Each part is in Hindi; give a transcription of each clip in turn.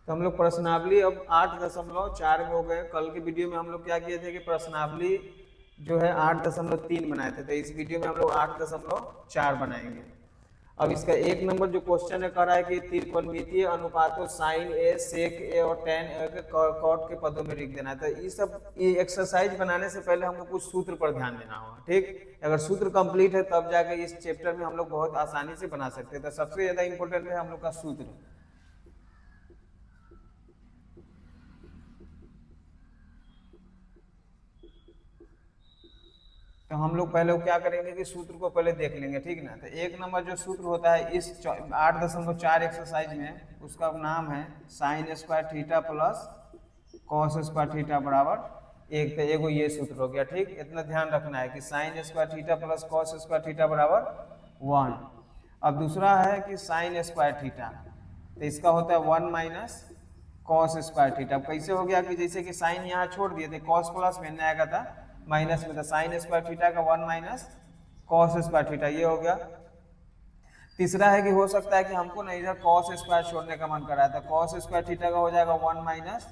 तो हम लोग प्रश्नावली अब 8.4 में हो गए। कल के वीडियो में हम लोग क्या किए थे कि प्रश्नावली जो है 8.3 बनाए थे, तो इस वीडियो में हम लोग 8.4 बनाएंगे। अब इसका 1 नंबर जो क्वेश्चन है कह रहा है कि त्रिकोणमितीय अनुपातों साइन ए, सेक ए और टेन ए के कॉट के पदों में लिख देना है। तो ये एक्सरसाइज बनाने से पहले हमको कुछ सूत्र पर ध्यान देना होगा, ठीक। अगर सूत्र कंप्लीट है तब जाके इस चैप्टर में हम लोग बहुत आसानी से बना सकते हैं। तो सबसे ज्यादा इंपॉर्टेंट है हम लोग का सूत्र। तो हम लोग पहले क्या करेंगे कि सूत्र को पहले देख लेंगे, ठीक ना। तो 1 नंबर जो सूत्र होता है इस 8.4 एक्सरसाइज में, उसका नाम है sine square theta plus cos square theta बराबर 1। तो एगो ये सूत्र हो गया, ठीक। इतना ध्यान रखना है कि sign square theta plus cos square theta बराबर 1। अब दूसरा है कि साइन स्क्वायर थीटा, तो इसका होता है 1 माइनस कॉस स्क्वायर थीटा। कैसे हो गया कि जैसे कि साइन यहाँ छोड़ दिए थे, कॉस प्लस में न आएगा था माइनस में, था साइन स्क्वायर थीटा का 1 माइनस कॉस स्क्वायर थीटा, ये हो गया। तीसरा है कि हो सकता है कि हमको ना इधर कॉस स्क्वायर छोड़ने का मन कर रहा है, तो कॉस स्क्वायर थीटा का हो जाएगा 1 माइनस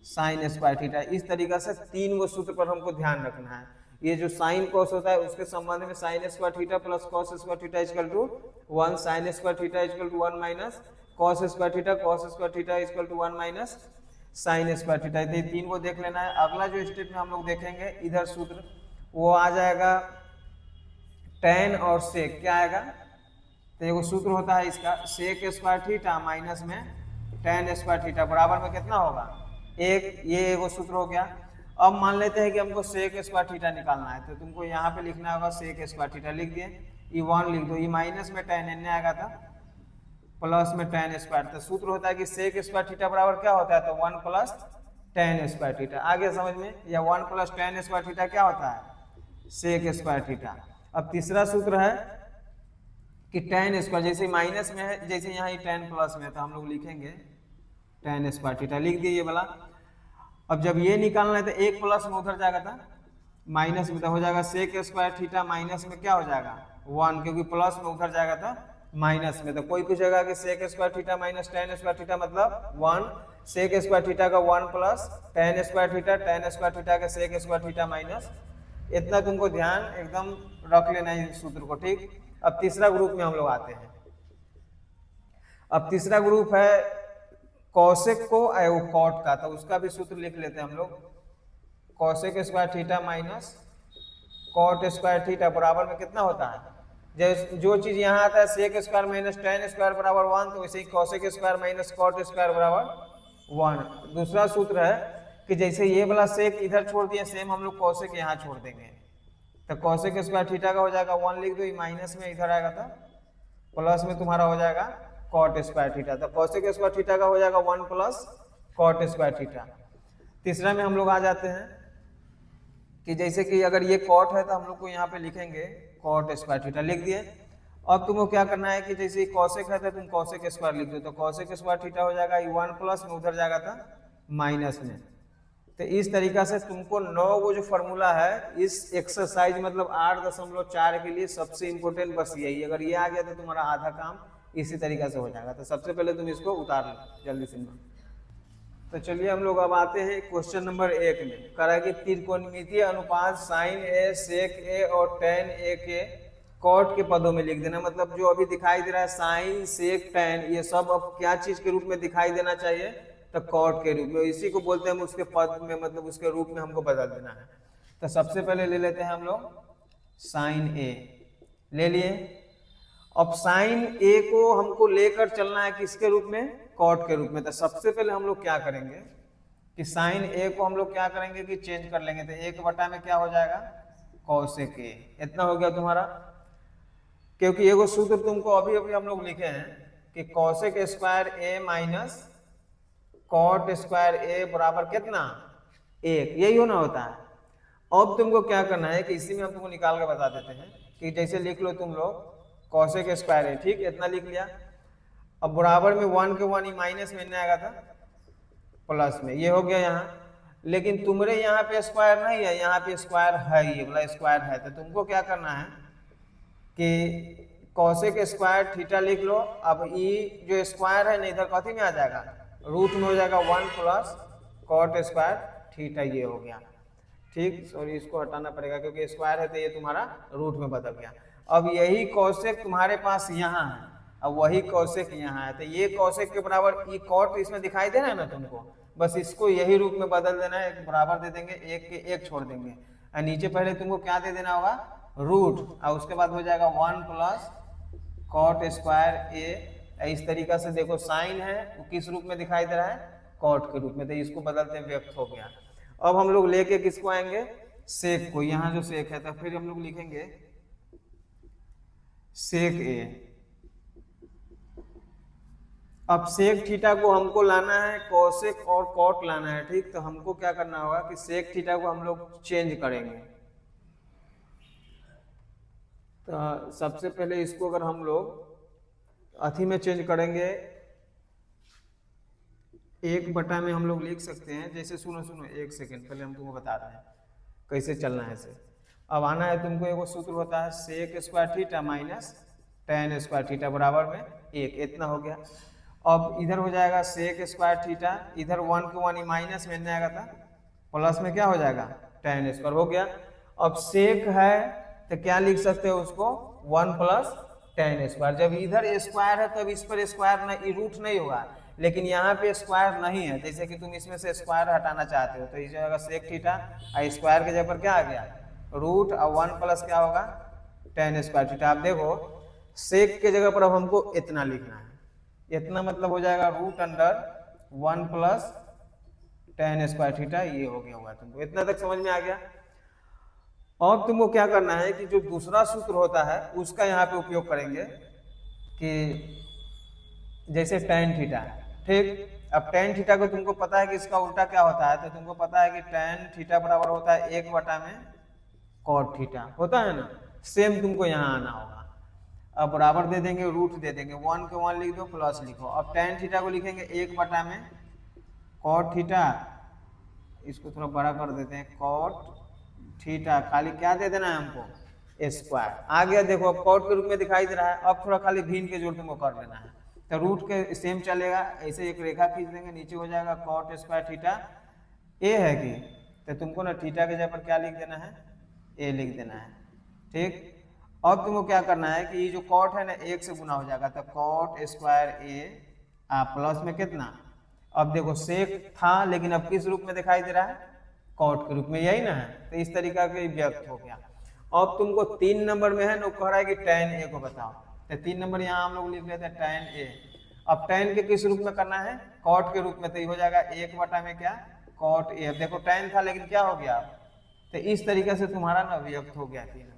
साइन स्क्वायर थीटा। इस तरीके से 3 गो सूत्र पर हमको ध्यान रखना है। ये जो साइन कॉस होता है उसके संबंध में sine square theta plus cos square theta equal to 1, sine square theta equal to 1 minus cos square theta, cos square theta equal to 1 minus sine square theta. ये 3 को देख लेना है। अगला जो स्टेप में हम लोग देखेंगे इधर सूत्र वो आ जाएगा टेन और सेक, क्या आएगा। तो एगो सूत्र होता है इसका सेक स्क्वायर थीटा माइनस में टेन स्क्वायर थीटा बराबर में कितना होगा 1। ये एगो सूत्र हो गया। अब मान लेते हैं कि हमको सेक स्क्वायर थीटा निकालना है, तो तुमको यहाँ पे लिखना होगा सेक स्क्वायर थीटा, लिख दिए। ये 1 लिख दो, ये माइनस में टेन एन आएगा था प्लस में टेन स्क्वायर। तो सूत्र होता है कि सेक स्क्वायर थीटा बराबर क्या होता है, तो 1 प्लस टेन स्क्वायर थीटा। आगे समझ में, या 1 प्लस टेन स्क्वायर थीटा क्या होता है सेक स्क्वायर थीटा। अब तीसरा सूत्र है कि टेन स्क्वायर, जैसे माइनस में है, जैसे यहाँ टेन प्लस में है, तो हम लोग लिखेंगे टेन स्क्वायर थीटा, लिख दिए ये वाला। अब जब ये निकालना है तो 1 प्लस में उधर जाएगा था माइनस में, तो हो जाएगा सेक स्क्वायर थीटा माइनस में क्या हो जाएगा 1, क्योंकि प्लस में उधर जाएगा था माइनस में। तो कोई पूछेगा कि sec square theta minus tan square theta मतलब 1, सेक स्क्वायर थीटा का 1 plus tan square theta, tan square theta का सेक स्क्वायर थीटा माइनस। इतना तुमको ध्यान एकदम रख लेना है इस सूत्र को, ठीक। अब तीसरा ग्रुप में हम लोग आते हैं। अब तीसरा ग्रुप है कॉसेक को कॉट का, तो उसका भी सूत्र लिख लेते हैं हम लोग। Cosec square theta minus cot square theta बराबर में कितना होता है, जो चीज यहाँ आता है sec square minus tan square बराबर 1, तो वैसे ही cosec square minus cot square बराबर 1। दूसरा सूत्र है कि जैसे ये वाला सेक इधर छोड़ दिया, सेम हम लोग कॉसेक यहाँ छोड़ देंगे, तो कॉसेक स्क्वायर थीटा का हो जाएगा 1 लिख दो, माइनस में इधर आएगा था प्लस में तुम्हारा हो जाएगा कॉट स्क्वायर थीटा। तो कॉसेक स्क्वायर थीटा का हो जाएगा 1 प्लस कॉट स्क्वायर थीटा। तीसरा में हम लोग आ जाते हैं कि जैसे कि अगर ये कॉट है तो हम लोग को यहाँ पे लिखेंगे कॉट स्क्वायर थीटा, लिख दिए। अब तुमको क्या करना है कि जैसे कॉसेक है तो तुम कॉसेक स्क्वायर लिख दो, तो कॉसेक स्क्वायर थीटा हो जाएगा 1 प्लस में उधर जाएगा था माइनस में। तो इस तरीका से तुमको 9 वो जो फॉर्मूला है इस एक्सरसाइज मतलब 8.4 के लिए सबसे इंपॉर्टेंट बस यही। अगर ये आ गया तो तुम्हारा आधा काम इसी तरीका से हो जाएगा। तो सबसे पहले तुम इसको उतार लो जल्दी से। तो चलिए हम लोग अब आते हैं क्वेश्चन नंबर 1 में। कह रहा है कि त्रिकोणमितीय अनुपात साइन ए, सेक ए और टेन ए के कॉट के पदों में लिख देना। मतलब जो अभी दिखाई दे रहा है साइन, सेक, टेन, ये सब अब क्या चीज के रूप में दिखाई देना चाहिए, तो कॉट के रूप में। इसी को बोलते हैं हम उसके पद में, मतलब उसके रूप में हमको बदल देना है। तो सबसे पहले ले लेते हैं हम लोग साइन ए, ले लिए। अब साइन ए को हमको लेकर चलना है किसके रूप में, कॉट के रूप में। तो सबसे पहले हम लोग क्या करेंगे कि साइन ए को हम लोग क्या करेंगे कि चेंज कर लेंगे। तो 1 में क्या हो जाएगा कॉसेक ए, इतना हो गया तुम्हारा। क्योंकि एगो सूत्र तुमको अभी अभी हम लोग लिखे हैं कि कॉसेक स्क्वायर ए माइनस कॉट स्क्वायर ए बराबर कितना 1, यही होना होता है। अब तुमको क्या करना है कि इसी में हम तुमको निकाल के बता देते हैं कि जैसे लिख लो तुम लोग कॉसेक स्क्वायर ए, ठीक, इतना लिख लिया। अब बराबर में 1 के 1 ही माइनस में आएगा था प्लस में, ये हो गया यहाँ। लेकिन तुम्हारे यहाँ पे स्क्वायर नहीं है, यहाँ पे स्क्वायर है, ये वाला स्क्वायर है। तो तुमको क्या करना है कि कॉसेक स्क्वायर थीटा लिख लो। अब ई जो स्क्वायर है ना इधर कथी में आ जाएगा रूट में हो जाएगा 1 प्लस कॉट स्क्वायर थीटा, ये हो गया। ठीक, सॉरी इसको हटाना पड़ेगा क्योंकि स्क्वायर है तो ये तुम्हारा रूट में बदल गया। अब यही कौशिक तुम्हारे पास यहाँ है, अब वही कौशिक यहाँ है, तो ये कौशिक के बराबर ये कॉट इसमें दिखाई दे रहा है ना तुमको, बस इसको यही रूप में बदल देना है, एक बराबर दे देंगे, एक के एक छोड़ देंगे, और नीचे पहले तुमको क्या दे देना होगा, रूट, और उसके बाद हो जाएगा 1 प्लस कॉट स्क्वायर ए। इस तरीका से देखो साइन है वो किस रूप में दिखाई दे रहा है, कॉट के रूप में, तो इसको बदलते व्यक्त हो गया। अब हम लोग लेके किसको आएंगे, सेक को, यहाँ जो सेक है तो फिर हम लोग लिखेंगे सेक ए। अब सेक थीटा को हमको लाना है, कोसेक और कॉट लाना है, ठीक, तो हमको क्या करना होगा कि सेक थीटा को हम लोग चेंज करेंगे। तो सबसे पहले इसको अगर हम लोग अथी में चेंज करेंगे, 1 में हम लोग लिख सकते हैं, जैसे सुनो सुनो एक सेकेंड पहले हम तुमको बता रहे हैं कैसे चलना है इसे। अब आना है तुमको, एगो सूत्र होता है sec square theta minus tan square theta बराबर में 1, इतना हो गया। अब इधर हो जाएगा सेक स्क्वायर थीटा, इधर 1 को 1 माइनस में आएगा था, प्लस में क्या हो जाएगा टेन स्क्वायर हो गया। अब सेक है तो क्या लिख सकते हो उसको, 1 प्लस टेन स्क्वायर। जब इधर स्क्वायर है तब इस पर स्क्वायर नहीं, रूट नहीं होगा, लेकिन यहाँ पे स्क्वायर नहीं है, जैसे कि तुम इसमें से स्क्वायर हटाना चाहते हो तो इस जगह सेक थीटा, और स्क्वायर के जगह पर क्या आ गया रूट, और 1 प्लस क्या होगा टेन स्क्वायर थीटा। आप देखो सेक के जगह पर अब हमको इतना लिखना है, इतना मतलब हो जाएगा root under 1 plus tan square theta, ये हो गया होगा। तुमको इतना तक समझ में आ गया। अब तुमको क्या करना है कि जो दूसरा सूत्र होता है उसका यहाँ पे उपयोग करेंगे, कि जैसे टेन थीटा, ठीक। अब टेन थीटा को तुमको पता है कि इसका उल्टा क्या होता है, तो तुमको पता है कि टेन थीटा बराबर होता है 1 में कॉट थीटा, होता है ना, सेम तुमको यहाँ आना होगा। अब बराबर दे देंगे, रूट दे देंगे, 1 के 1 लिख दो, प्लस लिखो। अब टेन थीटा को लिखेंगे 1 में कॉट थीटा, इसको थोड़ा बड़ा कर देते हैं, कॉट थीटा, खाली क्या दे देना है हमको स्क्वायर, आ गया। देखो अब कॉट के रूप में दिखाई दे रहा है, अब थोड़ा खाली भिन्न के जोड़ तुमको कर लेना है, तो रूट के सेम चलेगा, ऐसे एक रेखा खींच देंगे, नीचे हो जाएगा कॉट स्क्वायर थीटा, ए है कि, तो तुमको ना थीटा के जगह पर क्या लिख देना है, ए लिख देना है, ठीक। अब तुमको क्या करना है कि ये जो कॉट है ना 1 से गुना हो जाएगा, तो कॉट स्क्वायर ए प्लस में कितना, अब देखो सेक था लेकिन अब किस रूप में दिखाई दे रहा है, कॉट के रूप में, यही ना है, तो इस तरीका के व्यक्त हो गया। अब तुमको 3 नंबर में है ना कह रहा है कि टेन ए को बताओ, तो 3 नंबर यहाँ हम लोग लिख लेते हैं टेन ए। अब टेन के किस रूप में करना है, कॉट के रूप में, तो ये हो जाएगा 1 में क्या कॉट ए। अब देखो टेन था लेकिन क्या हो गया, तो इस तरीके से तुम्हारा ना व्यक्त हो गया 3,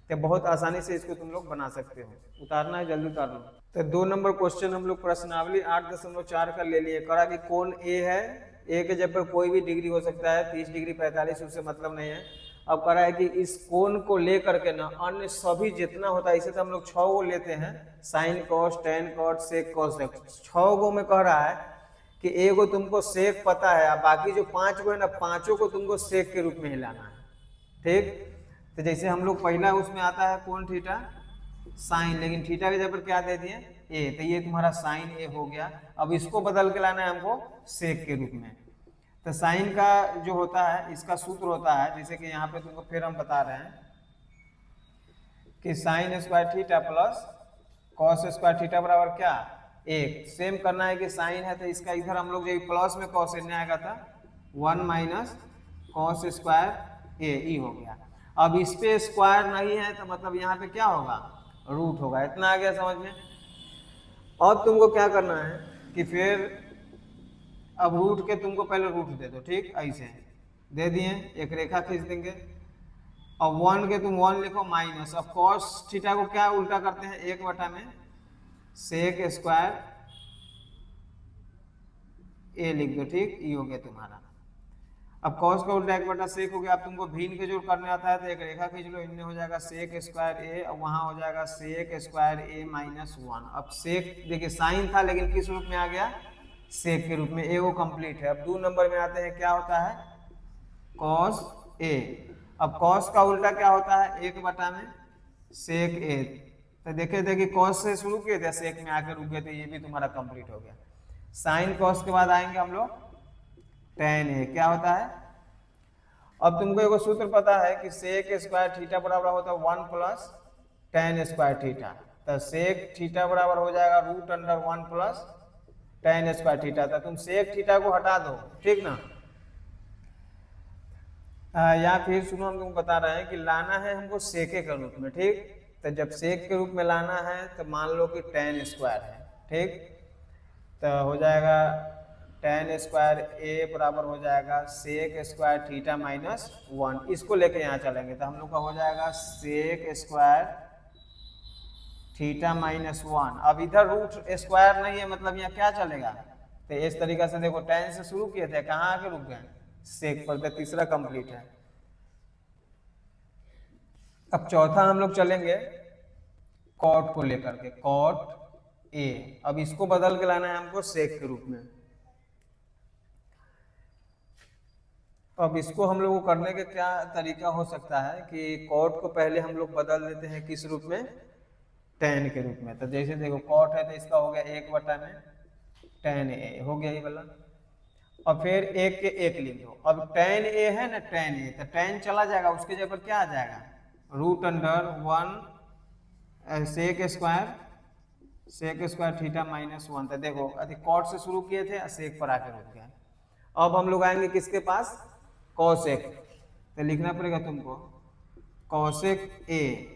तो बहुत आसानी से इसको तुम लोग बना सकते हो। उतारना है जल्दी उतार लो। तो 2 नंबर क्वेश्चन हम लोग प्रश्नावली 8.4 का ले लिए, करा कि कौन ए है, ए के जब पर कोई भी डिग्री हो सकता है, 30 डिग्री 45, उससे मतलब नहीं है। अब कह रहा है कि इस कोण को लेकर के ना अन्य सभी जितना होता है, इसे तो हम लोग 6 गो लेते हैं, sine cos tan cot sec cos, 6 गो में कह रहा है कि एगो तुमको सेक पता है, अब बाकी जो 5 गो है ना, पांचों को तुमको सेक के रूप में ही लाना है, ठीक। तो जैसे हम लोग पहला उसमें आता है कौन थीटा साइन, लेकिन थीटा के जगह पर क्या दे दिए ए, तो ये तुम्हारा साइन ए हो गया। अब इसको बदल के लाना है हमको सेक के रूप में, तो साइन का जो होता है इसका सूत्र होता है, जैसे कि यहाँ पे तुमको फिर हम बता रहे हैं कि sign square theta plus cos square theta बराबर क्या 1। सेम करना है कि साइन है तो इसका इधर हम लोग जो प्लस में कॉस ने आएगा था 1 माइनस कॉस स्क्वायर ए ई हो गया। अब इस पे स्क्वायर नहीं है तो मतलब यहाँ पे क्या होगा रूट होगा। इतना आ गया समझ में। अब तुमको क्या करना है कि फिर अब रूट के तुमको पहले रूट दे दो, ठीक, ऐसे दे दिए, एक रेखा खींच देंगे। अब 1 के तुम 1 लिखो माइनस, अब कॉस थीटा को क्या उल्टा करते हैं 1 में सेक स्क्वायर ए लिख दो, ठीक, ये हो गया तुम्हारा। अब कॉस का उल्टा 1 सेक हो गया। अब तुमको भिन्न के जोड़ करने आता है तो एक रेखा खींच लो, इनमें हो जाएगा सेक स्क्वायर ए और वहां हो जाएगा सेक स्क्वायर ए माइनस 1। अब सेक देखिए साइन था लेकिन किस रूप में आ गया सेक के रूप में, ए वो कंप्लीट है। अब 2 नंबर में आते हैं, क्या होता है कॉस ए। अब कॉस का उल्टा क्या होता है 1 में सेक ए। तो देखिए कॉस से शुरू किए थे सेक में आकर रुक गए थे, ये भी तुम्हारा कंप्लीट हो गया। साइन कॉस के बाद आएंगे हम लोग टेन ए, क्या होता है। अब तुमको एगो सूत्र पता है कि सेक स्क्वायर थीटा बराबर होता है 1 प्लस टेन स्क्वायर थीटा, तो सेक थीटा बराबर हो जाएगा root under 1 plus tan square theta. तो तुम सेक थीटा को हटा दो, ठीक ना। या फिर सुनो, हम तुमको बता रहे हैं कि लाना है हमको सेके के रूप में, ठीक। तो जब सेक के रूप में लाना है तो मान लो कि टेन स्क्वायर है, ठीक। तो हो जाएगा टेन स्क्वायर ए बराबर हो जाएगा सेक स्क्वायर थीटा माइनस 1। इसको लेके यहाँ चलेंगे तो हम लोग का हो जाएगा सेक स्क्वायर थीटा माइनस 1। अब इधर रूट स्क्वायर नहीं है, मतलब यहाँ क्या चलेगा। तो इस तरीके से देखो, टेन से शुरू किए थे, कहाँ आके रुक गए सेक पर, तो तीसरा कंप्लीट है। अब चौथा हम लोग चलेंगे कॉट को लेकर के, कॉट ए। अब इसको बदल के लाना है हमको सेक के रूप में। अब इसको हम लोग को करने के क्या तरीका हो सकता है कि कॉट को पहले हम लोग बदल देते हैं किस रूप में, टेन के रूप में। तो जैसे देखो कॉट है तो इसका हो गया 1 में टेन ए हो गया ये वाला। और फिर एक के एक लिख दो। अब टेन ए है ना, टेन ए, तो टेन चला जाएगा, उसके जगह पर क्या आ जाएगा root under 1 sec square theta minus 1। तो देखो अभी कॉट से शुरू किए थे, सेक पर आके रुक गया। अब हम लोग आएंगे किसके पास, कॉसेक। तो लिखना पड़ेगा तुमको कॉसेक ए।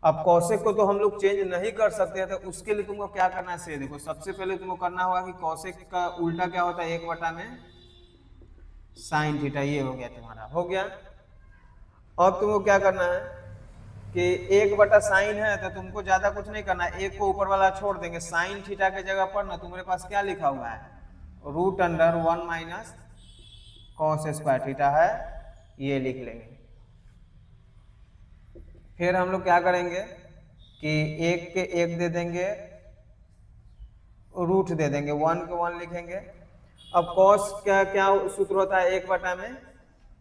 अब कॉसेक को तो हम लोग चेंज नहीं कर सकते हैं, तो उसके लिए तुमको क्या करना है से देखो, सबसे पहले तुमको करना होगा कि कॉसेक का उल्टा क्या होता है 1 में साइन थीटा। ये हो गया तुम्हारा, हो गया। अब तुमको क्या करना है कि 1 साइन है, तो तुमको ज्यादा कुछ नहीं करना है, एक को ऊपर वाला छोड़ देंगे। साइन थीटा के जगह पर ना तुम्हारे पास क्या लिखा हुआ है root under 1 minus cos square theta है, ये लिख लेंगे। फिर हम लोग क्या करेंगे कि एक के एक दे देंगे, रूट दे देंगे, 1 के 1 लिखेंगे। अब कॉस क्या क्या सूत्र होता है 1 में,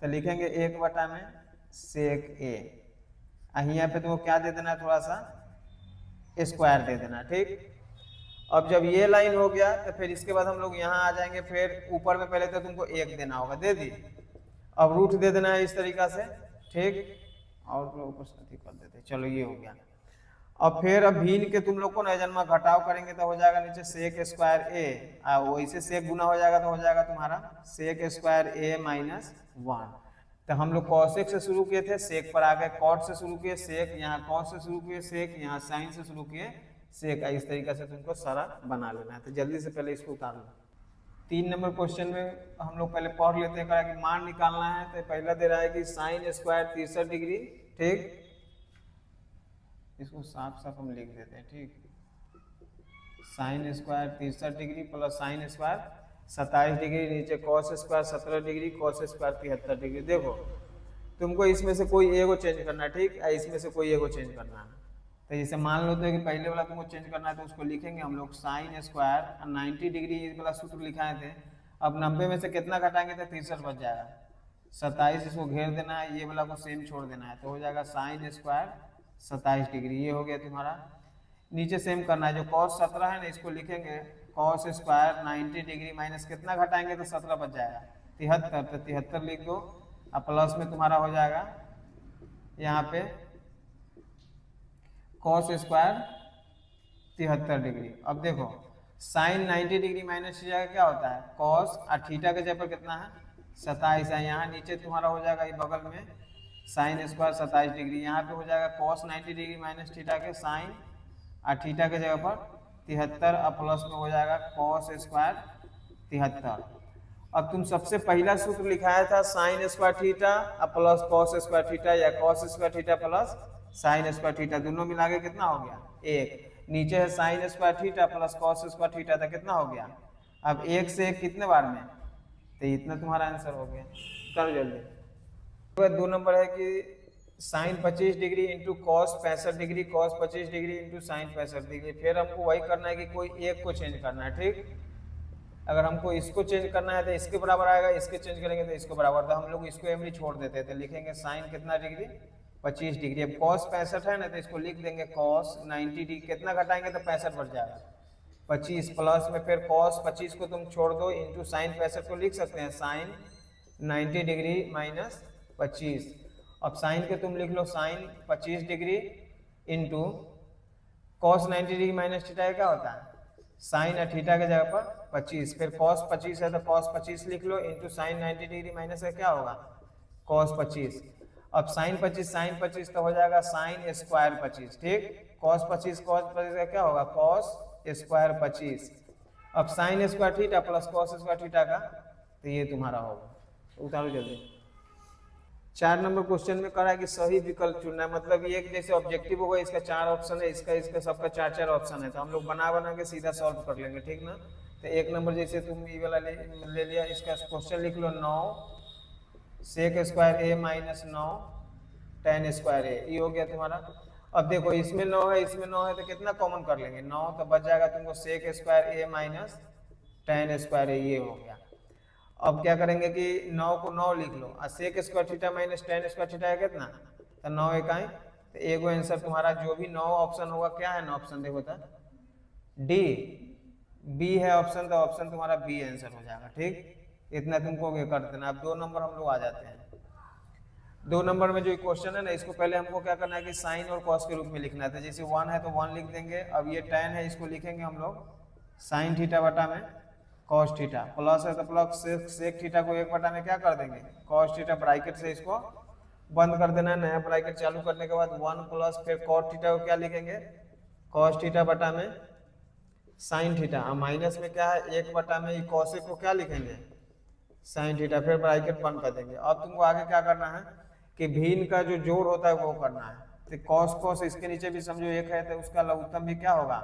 तो लिखेंगे 1 में सेक ए। यहाँ पे तुमको क्या दे देना है, थोड़ा सा स्क्वायर दे देना, ठीक। अब जब ये लाइन हो गया तो फिर इसके बाद हम लोग यहाँ आ जाएंगे। फिर ऊपर में पहले तो तुमको 1 देना होगा, दे दी। अब रूट दे देना है इस तरीका से, ठीक। और ऊपर से कर देते, चलो ये हो गया। अब फिर अब भीन के तुम लोग को ना जन्मा घटाव करेंगे तो हो जाएगा नीचे सेक स्क्वायर ए, वैसे सेक गुना हो जाएगा तो हो जाएगा तुम्हारा सेक स्क्वायर ए माइनस 1। तो हम लोग कॉसेक से शुरू किए थे, सेक पर आ गए, कॉट से शुरू किए सेक, यहाँ कॉस से शुरू किए सेक, यहाँ साइन से शुरू किए सेक। इस तरीके से तुमको सारा बना लेना है। तो जल्दी से पहले इसको उतार लो। 3 नंबर क्वेश्चन में हम लोग पहले पढ़ लेते हैं कि मान निकालना है। तो पहला दे रहा है कि साइन स्क्वायर 63 डिग्री, ठीक। इसको साफ साफ हम लिख देते हैं, ठीक। Sine square 63 degree plus sine square 27 degree, नीचे cos square 17 degree, cos square 73 degree. देखो तुमको इसमें से कोई एगो चेंज करना है, ठीक। इसमें से कोई एगो चेंज करना है। तो जैसे मान लो तो कि पहले वाला तुमको चेंज करना है, तो उसको लिखेंगे हम लोग साइन स्क्वायर 90 डिग्री, ये वाला सूत्र लिखाए थे। अब 90 में से कितना घटाएंगे तो 63 बच जाएगा। 27 इसको घेर देना है, ये वाला को सेम छोड़ देना है, तो हो जाएगा साइन स्क्वायर 27 डिग्री। ये हो गया तुम्हारा। नीचे सेम करना है, जो कॉस 17 है ना, इसको लिखेंगे कॉस स्क्वायर 90 डिग्री माइनस कितना घटाएंगे तो 17 बच जाएगा 73। तो 73 लिख दो। अब प्लस में तुम्हारा हो जाएगा यहाँ पे कॉस स्क्वायर 73 डिग्री। अब देखो साइन 90 डिग्री माइनस हो जाएगा, क्या होता है कॉस, और थीटा के जगह पर कितना है 27 है। यहाँ नीचे तुम्हारा हो जाएगा ये बगल में साइन स्क्वायर 27 डिग्री, यहाँ पे हो जाएगा कॉस 90 डिग्री माइनस थीटा के साइन, और थीटा के जगह पर 73, और प्लस में हो जाएगा कॉस स्क्वायर 73। अब तुम सबसे पहला सूत्र लिखाया था sine square theta plus cos square theta, या cos square theta plus sine square theta, दोनों मिला के कितना हो गया 1। नीचे है sine square theta plus cos square theta, तो कितना हो गया। अब 1 से 1 कितने बार में, तो इतना तुम्हारा आंसर हो गया। करो जल्दी। 2 नंबर है कि sine 25 degree into cos 65 degree, cos 25 degree into sine 65 degree. फिर हमको वही करना है कि कोई एक को चेंज करना है, ठीक। अगर हमको इसको चेंज करना है तो इसके बराबर आएगा, इसके चेंज करेंगे तो इसको बराबर। तो हम लोग इसको एमडी छोड़ देते हैं, तो लिखेंगे साइन कितना डिग्री 25 डिग्री। अब कॉस 65 है ना, तो इसको लिख देंगे कॉस 90 डिग्री, कितना घटाएंगे तो 65 बढ़ जाएगा, 25 प्लस में फिर cos 25 को तुम छोड़ दो इंटू साइन 65 को लिख सकते हैं साइन 90 डिग्री माइनस 25। अब साइन के तुम लिख लो sine 25 degree into cos 90 degree minus theta क्या होता है साइन थीटा के जगह पर 25, फिर cos 25 है तो cos 25 लिख लो इंटू साइन 90 डिग्री माइनस है क्या होगा cos 25। अब साइन 25 तो हो जाएगा साइन स्क्वायर 25, ठीक। cos 25 का क्या होगा cos स्क्वायर 25। अब sign square theta plus cos square theta का तो ये तुम्हारा होगा। उतारो जल्दी। 4 नंबर क्वेश्चन में कहा है कि सही विकल्प चुनना है, मतलब ये जैसे ऑब्जेक्टिव होगा इसका 4 ऑप्शन है, इसका सबका 4 ऑप्शन है, तो हम लोग बना के सीधा सॉल्व कर लेंगे, ठीक ना। तो 1 नंबर जैसे तुम ये वाला ले लिया, इसका क्वेश्चन लिख लो 9 सेक स्क्वायर ए माइनस 9 tan स्क्वायर ए, ये हो गया तुम्हारा। अब देखो इसमें 9 है इसमें 9 है तो कितना कॉमन कर लेंगे 9, तो बच जाएगा तुमको सेक स्क्वायर ए माइनस tan स्क्वायर ए, ये हो गया। अब क्या करेंगे कि 9 को 9 लिख लो और sec square theta minus tan square theta है कितना, तो 9 इकाई, तो एगो आंसर तुम्हारा जो भी 9 ऑप्शन होगा क्या है ना ऑप्शन देखो था डी, बी है ऑप्शन, तो ऑप्शन तुम्हारा बी आंसर हो जाएगा, ठीक। इतना तुमको ये कर देना। अब 2 नंबर हम लोग आ जाते हैं। 2 नंबर में जो क्वेश्चन है ना, इसको पहले हमको क्या करना है कि साइन और कॉस के रूप में लिखना है, तो जैसे 1 है तो 1 लिख देंगे। अब ये tan है इसको लिखेंगे हम लोग साइन थीटा बटा में कॉस थीटा, प्लस है तो प्लस सेक थीटा को 1 बटा में क्या कर देंगे कॉस थीटा, ब्रैकेट से इसको बंद कर देना है। नया ब्रैकेट चालू करने के बाद 1 प्लस फिर कॉस थीटा को क्या लिखेंगे कॉस थीटा बटा में साइन थीटा, और माइनस में क्या है 1 बटा में कॉस को क्या लिखेंगे साइन थीटा, फिर ब्रैकेट बंद कर देंगे। अब तुमको आगे क्या करना है कि भिन्न का जो जोड़ होता है वो करना है, तो कॉस इसके नीचे भी समझो 1 है तो उसका लघुत्तम भी क्या होगा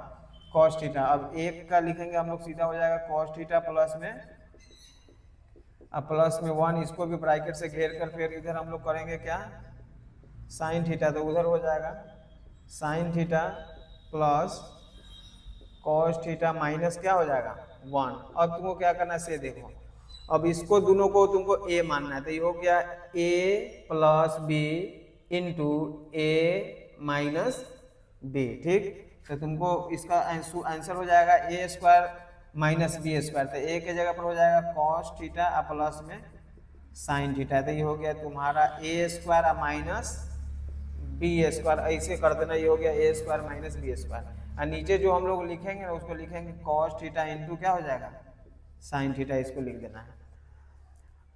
कॉस थीटा। अब 1 का लिखेंगे हम लोग सीधा हो जाएगा कॉस थीटा प्लस में, अब प्लस में 1, इसको भी ब्रैकेट से घेर कर फिर इधर हम लोग करेंगे क्या साइन थीटा, तो उधर हो जाएगा sine theta plus cos theta minus क्या हो जाएगा 1। अब तुमको क्या करना है से देखो, अब इसको दोनों को तुमको ए मानना है, तो ये हो गया ए प्लस बी इंटू ए माइनस बी, ठीक। तो तुमको इसका आंसर हो जाएगा ए स्क्वायर माइनस बी स्क्वायर, तो ए के जगह पर हो जाएगा कॉस थीटा प्लस में साइन थीटा, तो ये हो गया तुम्हारा A square minus B square, ऐसे कर देना, ये हो गया ए स्क्वायर माइनस बी स्क्वायर। और नीचे जो हम लोग लिखेंगे ना उसको लिखेंगे कॉस थीटा इंटू क्या हो जाएगा साइन थीटा, इसको लिख देना है।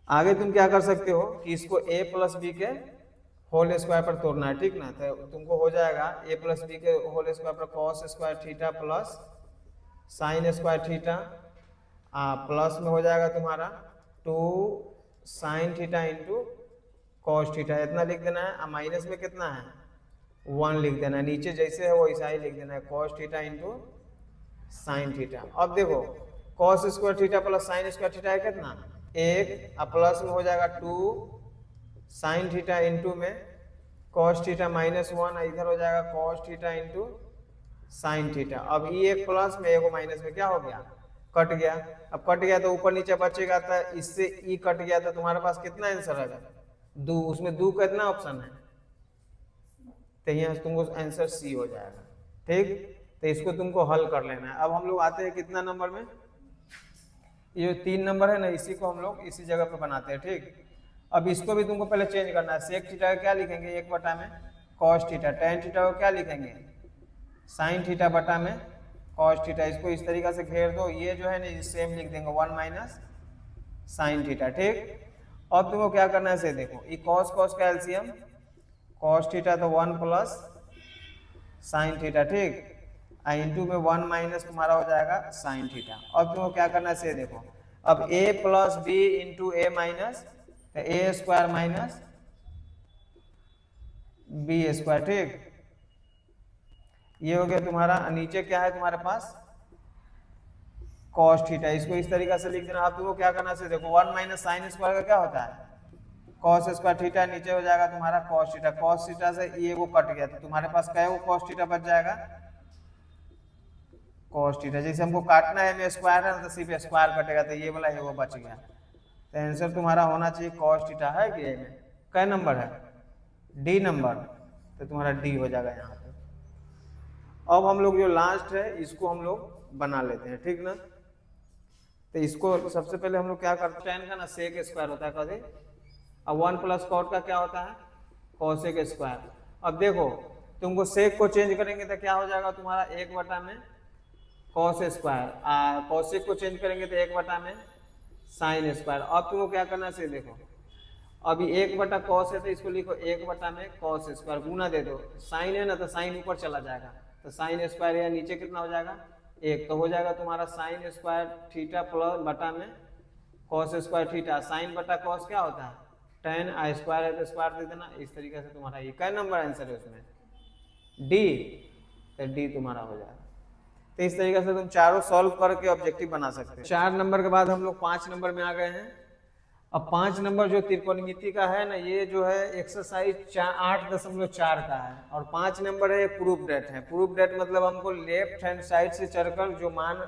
आगे तुम क्या कर सकते हो कि इसको a प्लस बी के होल स्क्वायर पर तोड़ना है, ठीक ना। तो तुमको हो जाएगा a प्लस बी के होल स्क्वायर पर cos square theta plus sine square theta, plus में हो जाएगा तुम्हारा 2 sign theta into cos theta, इतना लिख देना है। और माइनस में कितना है 1 लिख देना है, नीचे जैसे है वैसा ही लिख देना है cos theta into sine theta. अब देखो cos square theta plus sine square theta है कितना 1, अब प्लस में हो जाएगा 2 साइन थीटा इंटू में कॉस थीटा माइनस 1, इधर हो जाएगा cos theta into sine theta. अब ये एक प्लस में एक माइनस में क्या हो गया कट गया, अब कट गया तो ऊपर नीचे बचेगा, तो इससे ई कट गया, तो तुम्हारे पास कितना आंसर आएगा 2, उसमें 2 का कितना ऑप्शन है, तो यहाँ तुमको आंसर सी हो जाएगा, ठीक। तो इसको तुमको हल कर लेना है। अब हम लोग आते हैं कितना नंबर में, ये 3 नंबर है ना, इसी को हम लोग इसी जगह पे बनाते हैं, ठीक। अब इसको भी तुमको पहले चेंज करना है, सेक थीटा का क्या लिखेंगे 1 बटा में कॉस थीटा, tan थीटा को क्या लिखेंगे साइन थीटा बटा में कॉस थीटा, इसको इस तरीके से घेर दो, ये जो है ना सेम लिख देंगे 1 माइनस साइन थीटा, ठीक। अब तुमको क्या करना है से देखो, ये कॉस का एलसीएम कॉस थीटा तो 1 प्लस साइन थीटा, ठीक, इंटू में 1 माइनस तुम्हारा हो जाएगा साइन थीटा। अब तुमको क्या करना है से देखो, अब a plus B into A minus a square minus B square, ठीक, ये हो गया तुम्हारा। नीचे क्या है तुम्हारे पास कॉस थीटा, इसको इस तरीके से लिख देना। अब तुमको क्या करना है देखो 1 माइनस साइन स्क्वायर का क्या होता है कॉस स्क्वायर थीटा, नीचे हो जाएगा तुम्हारा कॉस थीटा, कॉस थीटा से ये वो कट गया, तो तुम्हारे पास क्या वो कॉस थीटा बच जाएगा कॉस थीटा। जैसे हमको काटना है में स्क्वायर है तो सिर्फ स्क्वायर कटेगा, तो ये वाला है वो बच गया, तो आंसर तुम्हारा होना चाहिए कॉस थीटा है कि में कै नंबर है डी नंबर, तो तुम्हारा डी हो जाएगा यहाँ पे। अब हम लोग जो लास्ट है इसको हम लोग बना लेते हैं, ठीक ना। तो इसको सबसे पहले हम लोग क्या करते हैं, tan का ना सेक स्क्वायर होता है कभी, अब 1 प्लस कॉट का क्या होता है, कोसेक स्क्वायर। अब देखो तुमको सेक को चेंज करेंगे तो क्या हो जाएगा तुम्हारा 1 बटा में कॉस स्क्वायर, कोसेक को चेंज करेंगे तो 1 बटा में साइन स्क्वायर। अब तुमको क्या करना है देखो, अभी 1 बटा कॉस है तो इसको लिखो 1 बटा में कॉस स्क्वायर, गुना दे दो, साइन है ना तो साइन ऊपर चला जाएगा, तो साइन स्क्वायर या नीचे कितना हो जाएगा 1, तो हो जाएगा तुम्हारा साइन स्क्वायर थीटा प्लस बटा में कॉस स्क्वायर थीटा। साइन बटा कॉस क्या होता है tan, आई स्क्वायर है तो स्क्वायर दे देना। इस तरीके से तुम्हारा ये क्या नंबर आंसर है उसमें, डी, तो डी तुम्हारा हो जाएगा। तो इस तरीके से तुम चारों सॉल्व करके ऑब्जेक्टिव बना सकते हो। 4 नंबर के बाद हम लोग 5 नंबर में आ गए हैं। अब 5 नंबर जो त्रिकोणमिति का है ना, ये जो है एक्सरसाइज 8.4 का है, और 5 नंबर है प्रूफ डेट है। प्रूफ डेट मतलब हमको लेफ्ट हैंड साइड से चलकर जो मान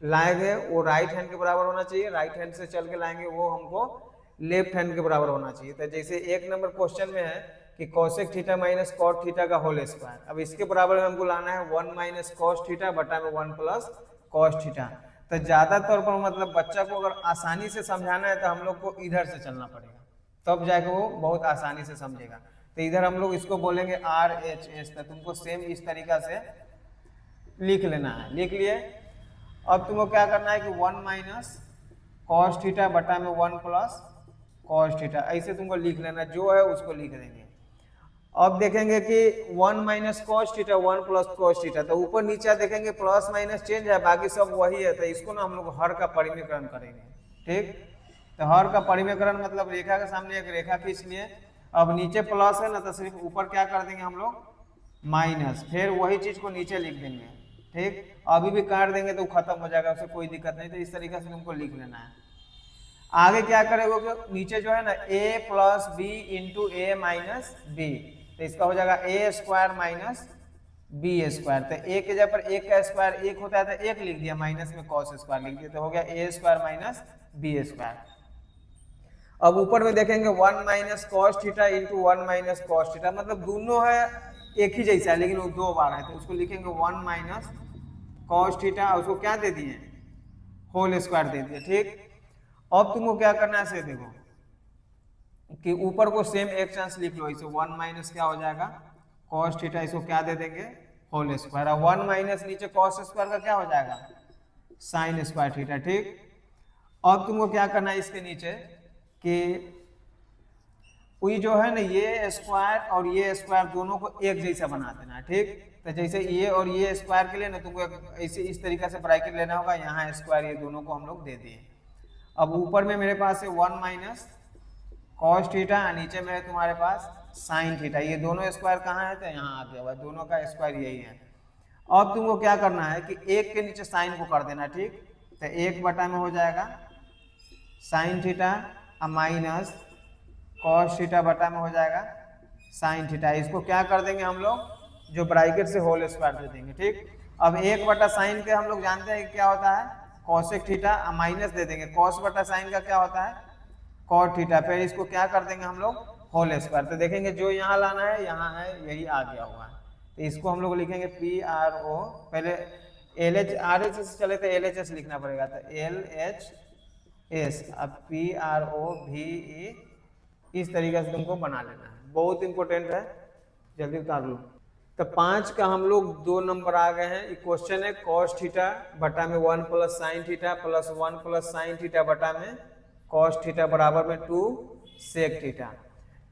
लाएंगे वो राइट हैंड के बराबर होना चाहिए, राइट हैंड से चल के लाएंगे वो हमको लेफ्ट हैंड के बराबर होना चाहिए। तो जैसे 1 नंबर क्वेश्चन में है कि cosec theta minus cot theta का होल स्क्वायर, अब इसके बराबर में हमको लाना है 1 माइनस कॉस थीटा बटा में 1 प्लस कॉस थीटा। तो ज्यादातर पर मतलब बच्चा को अगर आसानी से समझाना है तो हम लोग को इधर से चलना पड़ेगा, तब जाके वो बहुत आसानी से समझेगा। तो इधर हम लोग इसको बोलेंगे RHS, तो तुमको सेम इस तरीका से लिख लेना है। लिख लिए, अब तुमको क्या करना है कि 1 माइनस कॉस थीटा बटा में 1 प्लस कॉस थीटा, ऐसे तुमको लिख लेना, जो है उसको लिख देंगे। अब देखेंगे कि 1 minus cos theta 1 plus cos theta, तो ऊपर नीचे देखेंगे प्लस माइनस चेंज है, बाकी सब वही है। तो इसको ना हम लोग हर का परिमीकरण करेंगे, ठीक। तो हर का परिमीकरण मतलब रेखा के सामने एक रेखा खींच लिए, अब नीचे प्लस है ना तो सिर्फ ऊपर क्या कर देंगे हम लोग माइनस, फिर वही चीज को नीचे लिख देंगे, ठीक। अभी भी काट देंगे तो खत्म हो जाएगा, उससे कोई दिक्कत नहीं। तो इस तरीके से तुमको लिख लेना है। आगे क्या करेगा कि नीचे जो है ना a plus B into A minus B, तो इसका हो जाएगा ए स्क्वायर माइनस बी स्क्वायर। तो ए के जगह पर 1 का स्क्वायर 1 होता है तो 1 लिख दिया, माइनस में कॉस स्क्वायर लिख दिया, तो हो गया ए स्क्वायर माइनस बी स्क्वायर। अब ऊपर में देखेंगे 1 minus cos theta into 1 minus cos theta, मतलब दोनों है एक ही जैसा है लेकिन वो 2 बार है, तो उसको लिखेंगे 1 माइनस कॉस थीटा, उसको क्या दे दिए होल स्क्वायर दे दिए, ठीक। अब तुमको क्या करना है से देखो कि ऊपर को सेम एक चांस लिख लो, इसे 1 माइनस क्या हो जाएगा कॉस थीटा, इसको क्या दे देंगे होल स्क्वायर, और 1 माइनस नीचे कॉस स्क्वायर का क्या हो जाएगा साइन स्क्वायर थीटा, ठीक। अब तुमको क्या करना है इसके नीचे कि वही जो है ना ये स्क्वायर और ये स्क्वायर दोनों को एक जैसा बना देना है, ठीक। तो जैसे ये और ये स्क्वायर के लिए ना तुमको ऐसे इस तरीके से ब्रैकेट लेना होगा, यहाँ स्क्वायर ये दोनों को हम लोग दे दिए। अब ऊपर में मेरे पास है 1 माइनस कॉस थीटा, नीचे में है तुम्हारे पास साइन थीटा, ये दोनों स्क्वायर कहाँ है तो यहाँ आ गया हुआ, दोनों का स्क्वायर यही है। अब तुमको क्या करना है कि 1 के नीचे साइन को कर देना, ठीक। तो 1 बटा में हो जाएगा sine theta minus cos theta बटा में हो जाएगा साइन थीटा, इसको क्या कर देंगे हम लोग जो ब्रैकेट से होल स्क्वायर दे देंगे, ठीक। अब 1 बटा साइन के हम लोग जानते हैं क्या होता है कॉसेक थीटा, माइनस दे देंगे कॉस बटा साइन का क्या होता है कॉट थीटा, फिर इसको क्या कर देंगे हम लोग होल स्क्वायर। तो देखेंगे जो यहाँ लाना है यहाँ है, यही आ गया हुआ है, तो इसको हम लोग लिखेंगे PRO, पहले LH RHS से चले तो LHS लिखना पड़ेगा, तो LHS, अब PRO VE, इस तरीके से तुमको बना लेना है, बहुत इंपॉर्टेंट है, जल्दी उतार लो। तो 5 का हम लोग 2 नंबर आ गए हैं। क्वेश्चन है कॉस थीटा बटा में 1 plus sine theta plus 1 plus sine theta बटा में कॉस थीटा बराबर में 2 सेक थीटा।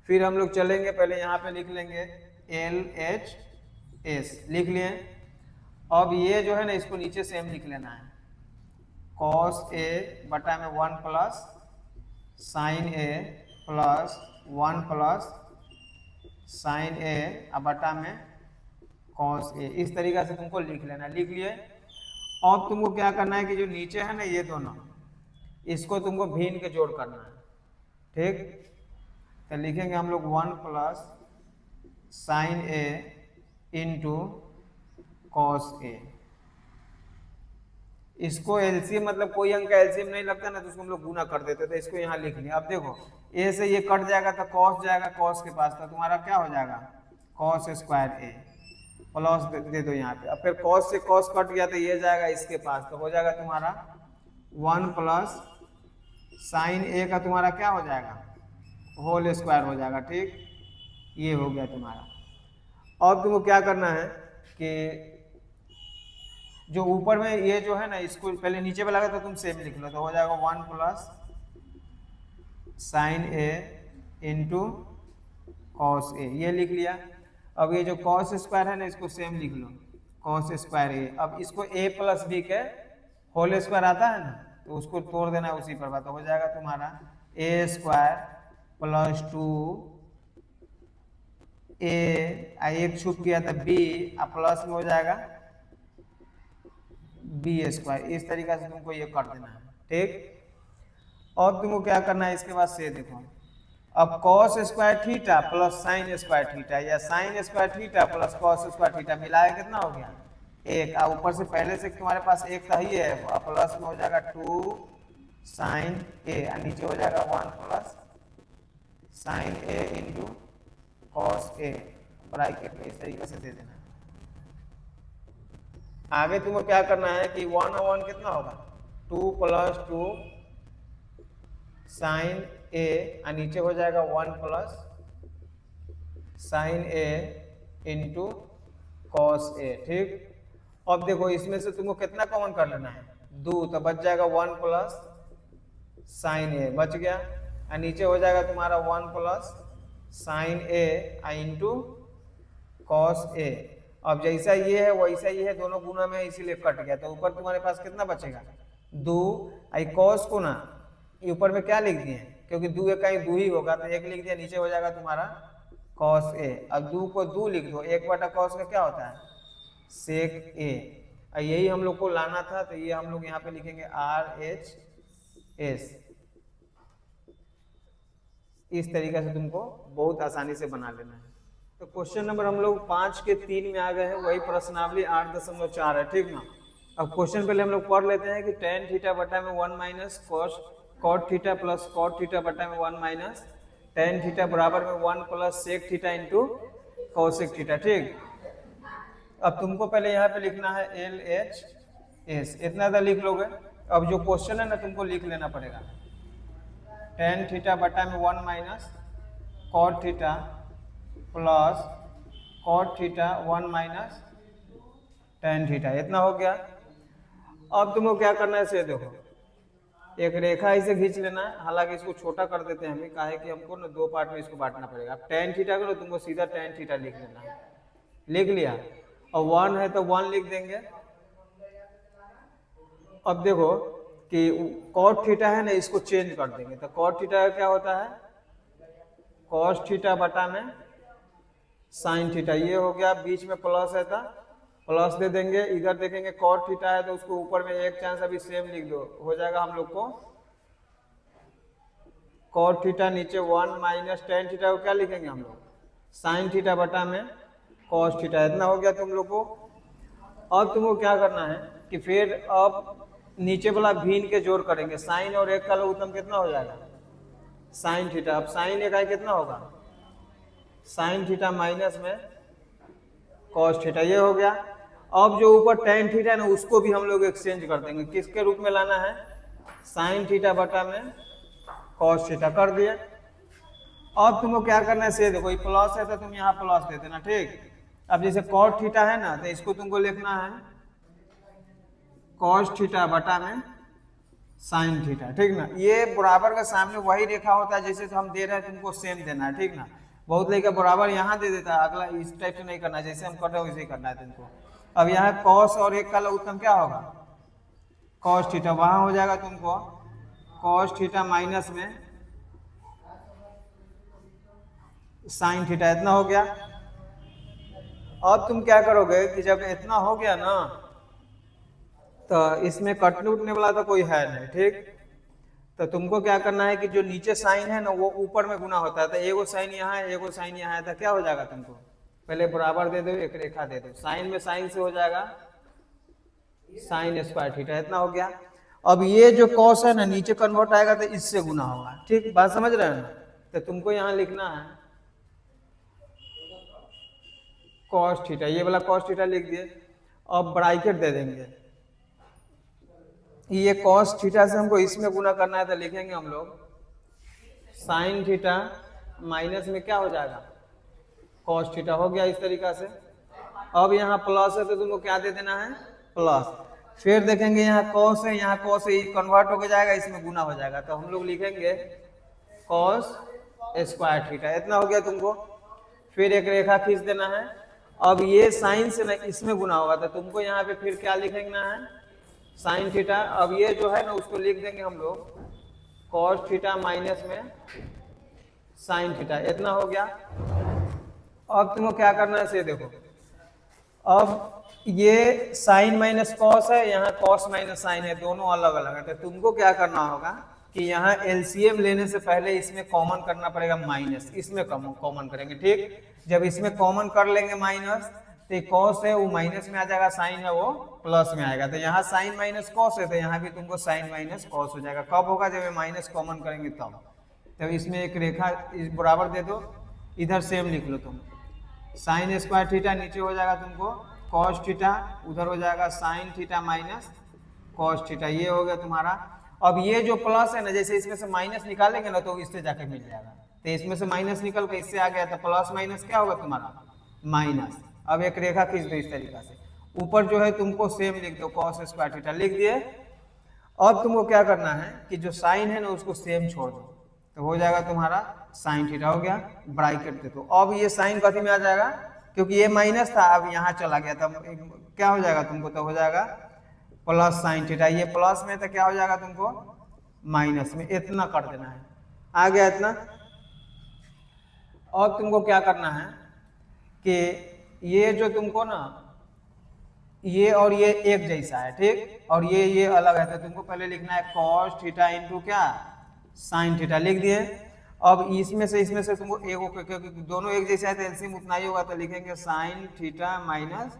फिर हम लोग चलेंगे, पहले यहाँ पे लिख लेंगे LHS, लिख लिए। अब ये जो है ना इसको नीचे सेम लिख लेना है, कॉस ए बटा में 1 plus sign A plus 1 plus sign ए बटा में कॉस ए, इस तरीके से तुमको लिख लेना। लिख लिए। अब तुमको क्या करना है कि जो नीचे है ना ये दोनों, इसको तुमको भिन्न के जोड़ करना है, ठीक। तो लिखेंगे हम लोग 1 plus sign A into cos A, इसको एलसीएम मतलब कोई अंक का एलसीएम नहीं लगता ना तो उसको हम लोग गुना कर देते, तो इसको यहाँ लिख लिया। अब देखो ए से ये कट जाएगा तो कॉस जाएगा कॉस के पास, तो तुम्हारा क्या हो जाएगा कॉस स्क्वायर ए, प्लस दे दो यहाँ पे। अब फिर कॉस से कॉस कट गया तो ये जाएगा इसके पास, तो हो जाएगा तुम्हारा 1 प्लस साइन ए का तुम्हारा क्या हो जाएगा, होल स्क्वायर हो जाएगा। ठीक, ये हो गया तुम्हारा। अब तुमको क्या करना है कि जो ऊपर में ये जो है ना, इसको पहले नीचे पे लगा तो तुम सेम लिख लो, तो हो जाएगा 1 plus sign A into cos A, ये लिख लिया। अब ये जो कॉस स्क्वायर है ना, इसको सेम लिख लो, कॉस स्क्वायर ए। अब इसको ए प्लस बी के होल स्क्वायर आता है ना, तो उसको तोड़ देना उसी पर बात, तो हो जाएगा तुम्हारा ए स्क्वायर प्लस 2 ए, एक छुप किया था बी, प्लस में हो जाएगा बी स्क्वायर। इस तरीके से तुमको ये कर देना है। ठीक, और तुमको क्या करना है इसके बाद से देखो, अब cos square theta plus sine square theta या sine square theta plus cos square theta मिलाया कितना हो गया, एक। ऊपर से पहले से तुम्हारे पास एक था ही है, प्लस में हो जाएगा 2 साइन ए, नीचे हो जाएगा 1 plus sign A into cos A, bracket में इस तरीके से दे देना। आगे तुमको क्या करना है कि 1 और 1 कितना होगा, 2 प्लस 2 साइन ए, नीचे हो जाएगा 1 plus sign A into cos A. ठीक, अब देखो इसमें से तुमको कितना कॉमन कर लेना है, 2, तो बच जाएगा 1 प्लस साइन ए, बच गया। और नीचे हो जाएगा तुम्हारा 1 plus sign A into cos A. अब जैसा ये है वैसा ये है, दोनों गुना में इसीलिए कट गया, तो ऊपर तुम्हारे पास कितना बचेगा 2। आई कॉस को ना ऊपर में क्या लिख दिए, क्योंकि 2 एक कहीं 2 ही होगा तो 1 लिख दिया, नीचे हो जाएगा तुम्हारा कॉस ए। अब 2 को 2 लिख दो, 1 बटा कॉस का क्या होता है सेक ए। यही हम लोग को लाना था, तो ये हम लोग यहाँ पे लिखेंगे RHS। इस तरीके से तुमको बहुत आसानी से बना लेना है। तो क्वेश्चन नंबर हम लोग 5 के 3 में आ गए हैं, वही प्रश्नावली 8.4 है। ठीक ना, अब क्वेश्चन पहले हम लोग पढ़ लेते हैं कि tan थीटा बटा में 1 minus cot theta plus cot theta बटा में 1 माइनस tan थीटा बराबर में 1 plus sec theta into cosec theta. ठीक, अब तुमको पहले यहाँ पे लिखना है LHS, इतना तो लिख लोगे। अब जो क्वेश्चन है ना तुमको लिख लेना पड़ेगा, tan थीटा बटा में 1 minus cot theta plus cot theta 1 minus tan theta, इतना हो गया। अब तुमको क्या करना है से देखो, एक रेखा इसे खींच लेना है, हालांकि इसको छोटा कर देते हैं हमें, काहे कि हमको ना 2 पार्ट में इसको बांटना पड़ेगा। अब tan थीटा करो, तुमको सीधा tan थीटा लिख लेना है, लिख लिया। और 1 है तो 1 लिख देंगे। अब देखो कि कॉट थीटा है ना, इसको चेंज कर देंगे, तो कॉट थीटा क्या होता है कॉस थीटा बटा में साइन थीटा, ये हो गया। बीच में प्लस है था, प्लस दे देंगे। इधर देखेंगे कॉट थीटा है तो उसको ऊपर में एक चांस अभी सेम लिख दो, हो जाएगा हम लोग को कॉट थीटा, नीचे 1 माइनस tan थीटा को क्या लिखेंगे हम लोग साइन थीटा बटा में कॉस थीटा, इतना हो गया तुम लोग को। अब तुमको क्या करना है कि फिर अब नीचे वाला भिन्न के जोड़ करेंगे, साइन और 1 का लघुत्तम कितना हो जाएगा साइन थीटा। अब साइन 1 कितना होगा साइन थीटा माइनस में कॉस थीटा, ये हो गया। अब जो ऊपर tan थीटा है ना, उसको भी हम लोग एक्सचेंज कर देंगे, किसके रूप में लाना है साइन थीटा बटा में कॉस थीटा, कर दिया। अब तुमको क्या करना है से देखो, प्लस है तो तुम यहाँ प्लस दे देना। ठीक, अब जैसे कॉट थीटा है ना, तो इसको तुमको लिखना है कॉस थीटा बटा में साइन थीटा। ठीक ना, ये बराबर का सामने वही रेखा होता है जैसे तो हम दे रहे हैं तुमको सेम देना है। ठीक ना, बहुत लेकर बराबर यहाँ दे देता है, अगला इस टाइप से नहीं करना, जैसे हम कर रहे हैं वैसे ही करना है तुमको। अब यहाँ कॉस और 1 का लघुत्तम क्या होगा कॉस थीटा, वहां हो जाएगा तुमको कॉस थीटा माइनस में साइन थीटा, इतना हो गया। अब तुम क्या करोगे कि जब इतना हो गया ना, तो इसमें कटने उठने वाला तो कोई है नहीं। ठीक, तो तुमको क्या करना है कि जो नीचे साइन है ना वो ऊपर में गुना होता है, तो एगो साइन यहाँ है एगो साइन यहाँ है, तो क्या हो जाएगा तुमको पहले बराबर दे दो, एक रेखा दे दो, साइन में साइन से हो जाएगा साइन स्क्वायर थीटा, इतना हो गया। अब ये जो कॉस है ना नीचे कन्वर्ट आएगा तो इससे गुना होगा। ठीक, बात समझ रहे हो ना, तो तुमको यहाँ लिखना है कॉस थीटा, ये वाला कॉस थीटा लिख दिए। अब ब्रैकेट दे देंगे, ये कॉस थीटा से हमको इसमें गुना करना है तो लिखेंगे हम लोग साइन थीटा माइनस में क्या हो जाएगा कॉस थीटा, हो गया इस तरीका से। अब यहाँ प्लस है तो तुमको क्या दे देना है प्लस, फिर देखेंगे यहाँ कॉस है, यहाँ कॉस है, कन्वर्ट होकर जाएगा, इसमें गुना हो जाएगा, तो हम लोग लिखेंगे कॉस स्क्वायर थीटा, इतना हो गया तुमको। फिर एक रेखा खींच देना है। अब ये साइन से ना इसमें गुना होगा तो तुमको यहाँ पे फिर क्या लिखना है साइन थीटा। अब ये जो है ना उसको लिख देंगे हम लोग कॉस थीटा माइनस में साइन थीटा, इतना हो गया। अब तुमको क्या करना है से देखो, अब ये साइन माइनस कॉस है, यहाँ कॉस माइनस साइन है, दोनों अलग अलग है, तो तुमको क्या करना होगा कि यहाँ एलसीएम लेने से पहले इसमें कॉमन करना पड़ेगा माइनस, इसमें कॉमन करेंगे, ठीक। जब इसमें कॉमन कर लेंगे माइनस तो कॉस है वो माइनस में आ जाएगा, साइन है वो प्लस में आएगा, तो यहाँ साइन माइनस कॉस है तो यहाँ भी तुमको साइन माइनस कॉस हो जाएगा। कब होगा जब ये माइनस कॉमन करेंगे तब इसमें एक रेखा इस बराबर दे दो, इधर सेम लिख लो तुम, साइन स्क्वायर थीटा नीचे हो जाएगा तुमको कॉस थीटा, उधर हो जाएगा sine theta minus cos theta, ये हो गया तुम्हारा। अब ये जो प्लस है ना, जैसे इसमें से माइनस निकालेंगे ना तो इससे जाके मिल जाएगा, तो इसमें से माइनस निकल के इससे आ गया तो प्लस माइनस क्या होगा तुम्हारा माइनस। अब एक रेखा खींच दो इस तरीका से, ऊपर जो है तुमको सेम लिख दो कॉस स्क्वायर थीटा लिख दिए। अब तुमको क्या करना है कि जो साइन है ना उसको सेम छोड़ दो, तो हो जाएगा तुम्हारा साइन थीटा, हो गया, ब्रैकेट दे दो। अब ये साइन कथी में आ जाएगा, क्योंकि ये माइनस था अब यहाँ चला गया, तब क्या हो जाएगा तुमको, तो हो जाएगा प्लस साइन थीटा, ये प्लस में तो क्या हो जाएगा तुमको माइनस में, इतना कर देना है, आ गया इतना। अब तुमको क्या करना है कि ये जो तुमको ना ये और ये एक जैसा है, ठीक, और ये अलग है, तो तुमको पहले लिखना है कॉस थीटा इंटू क्या साइन थीटा लिख दिए। अब इसमें से तुमको एक, क्योंकि दोनों एक जैसा है तो एलसीएम उतना ही होगा, तो लिखेंगे sine theta minus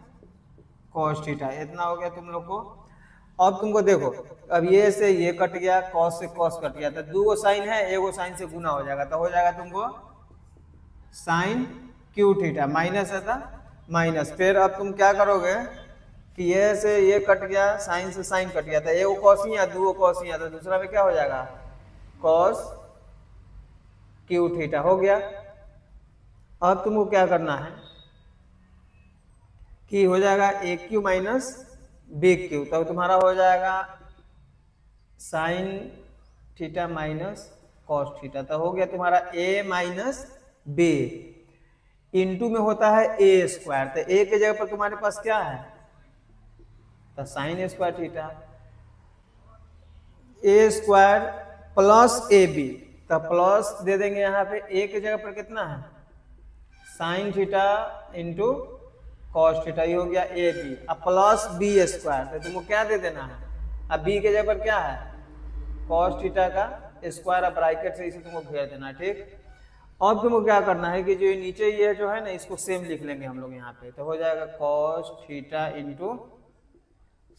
cos theta, इतना हो गया तुम लोग को। अब तुमको देखो, अब ये से ये कट गया, कॉस से कॉस कट गया, तो दो साइन है, एगो साइन से गुना हो जाएगा, तो हो जाएगा तुमको साइन क्यू थीटा, माइनस है था माइनस। फिर अब तुम क्या करोगे कि ये से ये कट गया, साइन से साइन कट गया, तो एगो कॉस ही दो कॉस ही, तो दूसरा में क्या हो जाएगा कॉस क्यू थीटा, हो गया। अब तुमको क्या करना है कि हो जाएगा ए क्यू माइनस बी क्यू, तब तुम्हारा हो जाएगा sine theta minus cos theta, तो हो गया तुम्हारा ए माइनस बी, इंटू में होता है ए स्क्वायर, तो ए के जगह पर तुम्हारे पास क्या है तो sine square theta, a square plus a b, तो प्लस दे देंगे यहाँ पे, ए के जगह पर कितना है sine theta into cos theta, ये हो गया ए बी, अब प्लस बी स्क्वायर, तो तुमको क्या दे देना है, अब बी के जगह पर क्या है कॉस थीटा का स्क्वायर, अब ब्रैकेट से इसे तुमको घेर देना, ठीक। अब तुमको क्या करना है कि जो नीचे ये जो है ना इसको सेम लिख लेंगे हम लोग यहाँ पे, तो हो जाएगा cos theta into